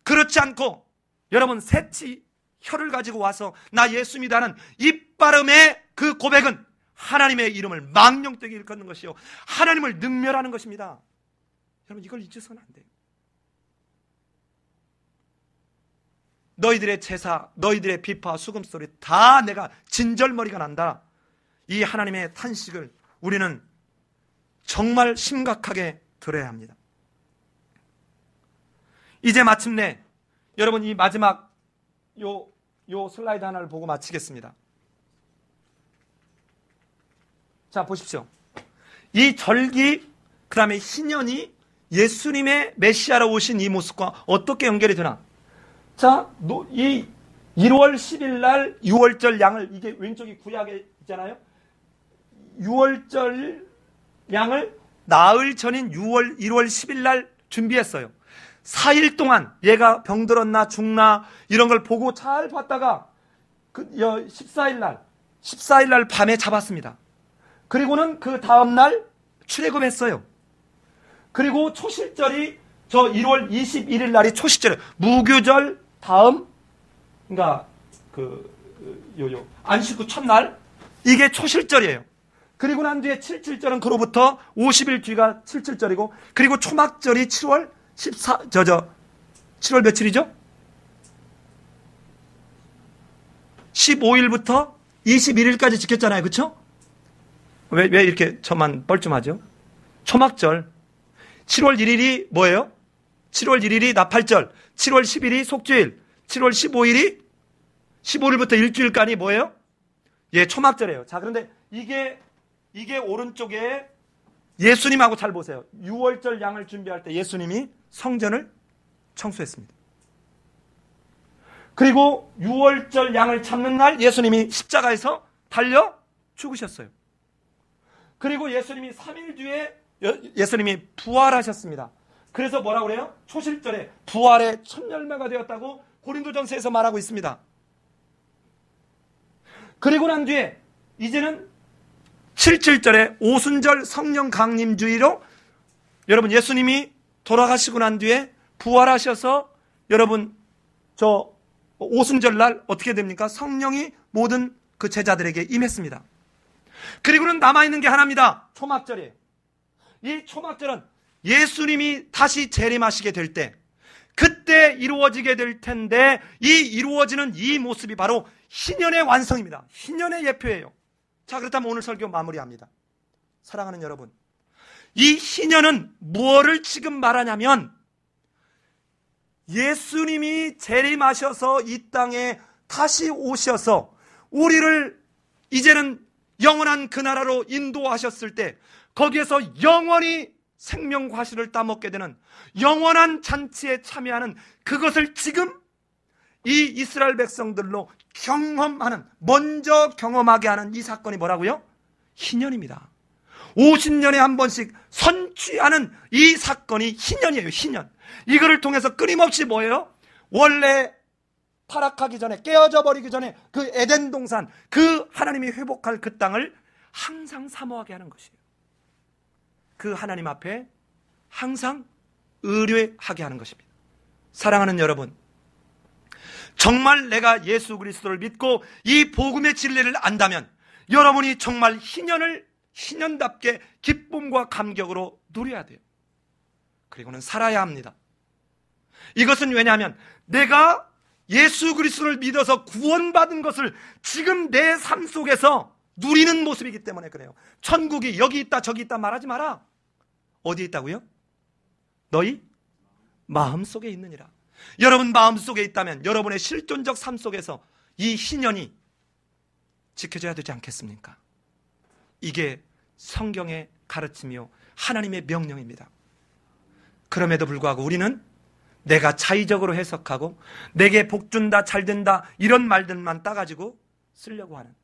[SPEAKER 1] 그렇지 않고 여러분 새치 혀를 가지고 와서 나 예수 믿다는 입바름의 그 고백은 하나님의 이름을 망령되게 일컫는 것이요 하나님을 능멸하는 것입니다. 여러분 이걸 잊으서는 안 돼요. 너희들의 제사, 너희들의 비파, 수금소리 다 내가 진절머리가 난다. 이 하나님의 탄식을 우리는 정말 심각하게 들어야 합니다. 이제 마침내 여러분 이 마지막 요 슬라이드 하나를 보고 마치겠습니다. 자, 보십시오. 이 절기, 그 다음에 희년이 예수님의 메시아로 오신 이 모습과 어떻게 연결이 되나? 자, 이 1월 10일 날 6월절 양을, 이게 왼쪽이 구약에 있잖아요. 6월절 양을 나흘 전인 1월 10일 날 준비했어요. 4일 동안 얘가 병들었나 죽나 이런 걸 보고 잘 봤다가 14일 날 밤에 잡았습니다. 그리고는 그 다음 날 출애굽했어요. 그리고 초실절이 저 1월 21일 날이 초실절이에요. 무교절 다음, 그러니까 안식 후 첫날, 이게 초실절이에요. 그리고 난 뒤에 77절은 그로부터 50일 뒤가 77절이고, 그리고 초막절이 7월 7월 며칠이죠? 15일부터 21일까지 지켰잖아요. 그쵸? 왜 이렇게 저만 뻘쭘하죠? 초막절. 7월 1일이 뭐예요? 7월 1일이 나팔절. 7월 10일이 속죄일. 7월 15일부터 일주일간이 뭐예요? 예, 초막절이에요. 자, 그런데 이게 오른쪽에 예수님하고 잘 보세요. 6월절 양을 준비할 때 예수님이 성전을 청소했습니다. 그리고 6월절 양을 잡는 날 예수님이 십자가에서 달려 죽으셨어요. 그리고 예수님이 3일 뒤에 예수님이 부활하셨습니다. 그래서 뭐라고 그래요? 초실절에 부활의 첫 열매가 되었다고 고린도전서에서 말하고 있습니다. 그리고 난 뒤에 이제는 77절에 오순절 성령 강림주의로 여러분 예수님이 돌아가시고 난 뒤에 부활하셔서 여러분 저 오순절 날 어떻게 됩니까? 성령이 모든 그 제자들에게 임했습니다. 그리고는 남아있는 게 하나입니다. 초막절이에요. 이 초막절은 예수님이 다시 재림하시게 될 때 그때 이루어지게 될 텐데 이 이루어지는 이 모습이 바로 희년의 완성입니다. 희년의 예표예요. 자, 그렇다면 오늘 설교 마무리합니다. 사랑하는 여러분, 이 희년은 무엇을 지금 말하냐면 예수님이 재림하셔서 이 땅에 다시 오셔서 우리를 이제는 영원한 그 나라로 인도하셨을 때 거기에서 영원히 생명 과실을 따먹게 되는 영원한 잔치에 참여하는 그것을 지금 이 이스라엘 백성들로 경험하는, 먼저 경험하게 하는 이 사건이 뭐라고요? 희년입니다. 50년에 한 번씩 선취하는 이 사건이 희년이에요. 희년. 이거를 통해서 끊임없이 뭐예요? 원래 타락하기 전에, 깨어져 버리기 전에 그 에덴 동산, 그 하나님이 회복할 그 땅을 항상 사모하게 하는 것이에요. 그 하나님 앞에 항상 의뢰하게 하는 것입니다. 사랑하는 여러분, 정말 내가 예수 그리스도를 믿고 이 복음의 진리를 안다면 여러분이 정말 희년을 희년답게 기쁨과 감격으로 누려야 돼요. 그리고는 살아야 합니다. 이것은 왜냐하면 내가 예수 그리스도를 믿어서 구원받은 것을 지금 내 삶 속에서 누리는 모습이기 때문에 그래요. 천국이 여기 있다 저기 있다 말하지 마라. 어디에 있다고요? 너희 마음속에 있느니라. 여러분 마음속에 있다면 여러분의 실존적 삶 속에서 이 희년이 지켜져야 되지 않겠습니까? 이게 성경의 가르침이요 하나님의 명령입니다. 그럼에도 불구하고 우리는 내가 자의적으로 해석하고 내게 복 준다 잘 된다 이런 말들만 따가지고 쓰려고 하는,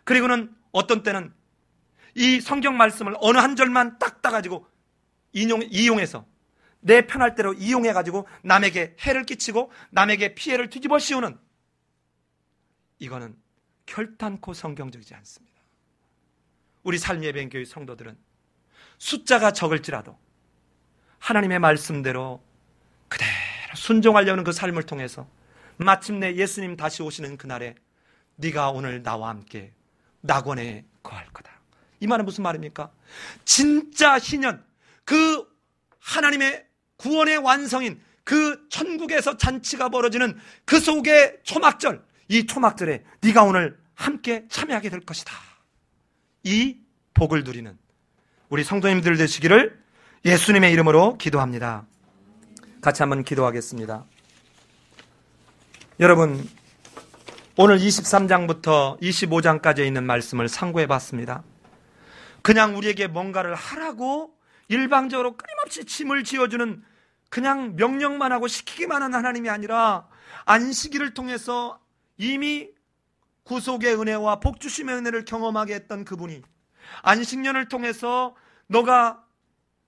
[SPEAKER 1] 그리고는 어떤 때는 이 성경 말씀을 어느 한 절만 딱 따가지고 이용해서 내 편할 대로 이용해가지고 남에게 해를 끼치고 남에게 피해를 뒤집어 씌우는, 이거는 결단코 성경적이지 않습니다. 우리 삶예배교회 성도들은 숫자가 적을지라도 하나님의 말씀대로 그대로 순종하려는 그 삶을 통해서 마침내 예수님 다시 오시는 그날에 네가 오늘 나와 함께 낙원에 거할 거다. 이 말은 무슨 말입니까? 진짜 희년, 그 하나님의 구원의 완성인 그 천국에서 잔치가 벌어지는 그 속의 초막절, 이 초막절에 네가 오늘 함께 참여하게 될 것이다. 이 복을 누리는 우리 성도님들 되시기를 예수님의 이름으로 기도합니다. 같이 한번 기도하겠습니다. 여러분, 오늘 23장부터 25장까지 있는 말씀을 상고해 봤습니다. 그냥 우리에게 뭔가를 하라고 일방적으로 끊임없이 짐을 지어주는 그냥 명령만 하고 시키기만 하는 하나님이 아니라 안식일을 통해서 이미 구속의 은혜와 복주심의 은혜를 경험하게 했던 그분이 안식년을 통해서 너가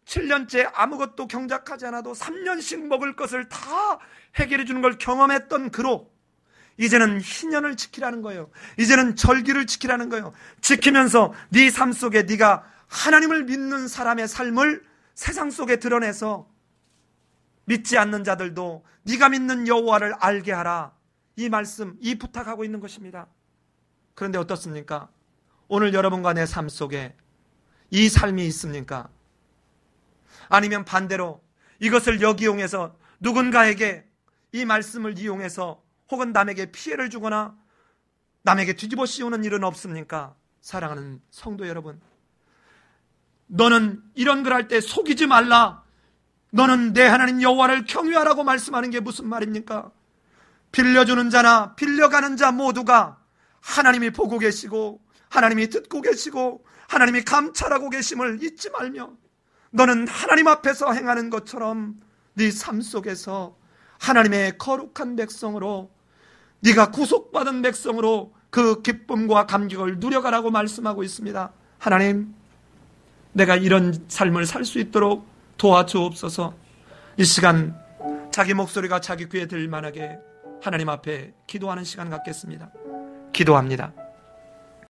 [SPEAKER 1] 7년째 아무것도 경작하지 않아도 3년씩 먹을 것을 다 해결해 주는 걸 경험했던 그로 이제는 희년을 지키라는 거예요. 이제는 절기를 지키라는 거예요. 지키면서 네 삶 속에 네가 하나님을 믿는 사람의 삶을 세상 속에 드러내서 믿지 않는 자들도 네가 믿는 여호와를 알게 하라. 이 말씀, 이 부탁하고 있는 것입니다. 그런데 어떻습니까? 오늘 여러분과 내 삶 속에 이 삶이 있습니까? 아니면 반대로 이것을 역이용해서 누군가에게 이 말씀을 이용해서 혹은 남에게 피해를 주거나 남에게 뒤집어 씌우는 일은 없습니까? 사랑하는 성도 여러분, 너는 이런 걸 할 때 속이지 말라. 너는 내 하나님 여호와를 경외하라고 말씀하는 게 무슨 말입니까? 빌려주는 자나 빌려가는 자 모두가 하나님이 보고 계시고 하나님이 듣고 계시고 하나님이 감찰하고 계심을 잊지 말며 너는 하나님 앞에서 행하는 것처럼 네 삶 속에서 하나님의 거룩한 백성으로, 네가 구속받은 백성으로 그 기쁨과 감격을 누려가라고 말씀하고 있습니다. 하나님, 내가 이런 삶을 살 수 있도록 도와주옵소서. 이 시간 자기 목소리가 자기 귀에 들만하게 하나님 앞에 기도하는 시간 갖겠습니다. 기도합니다.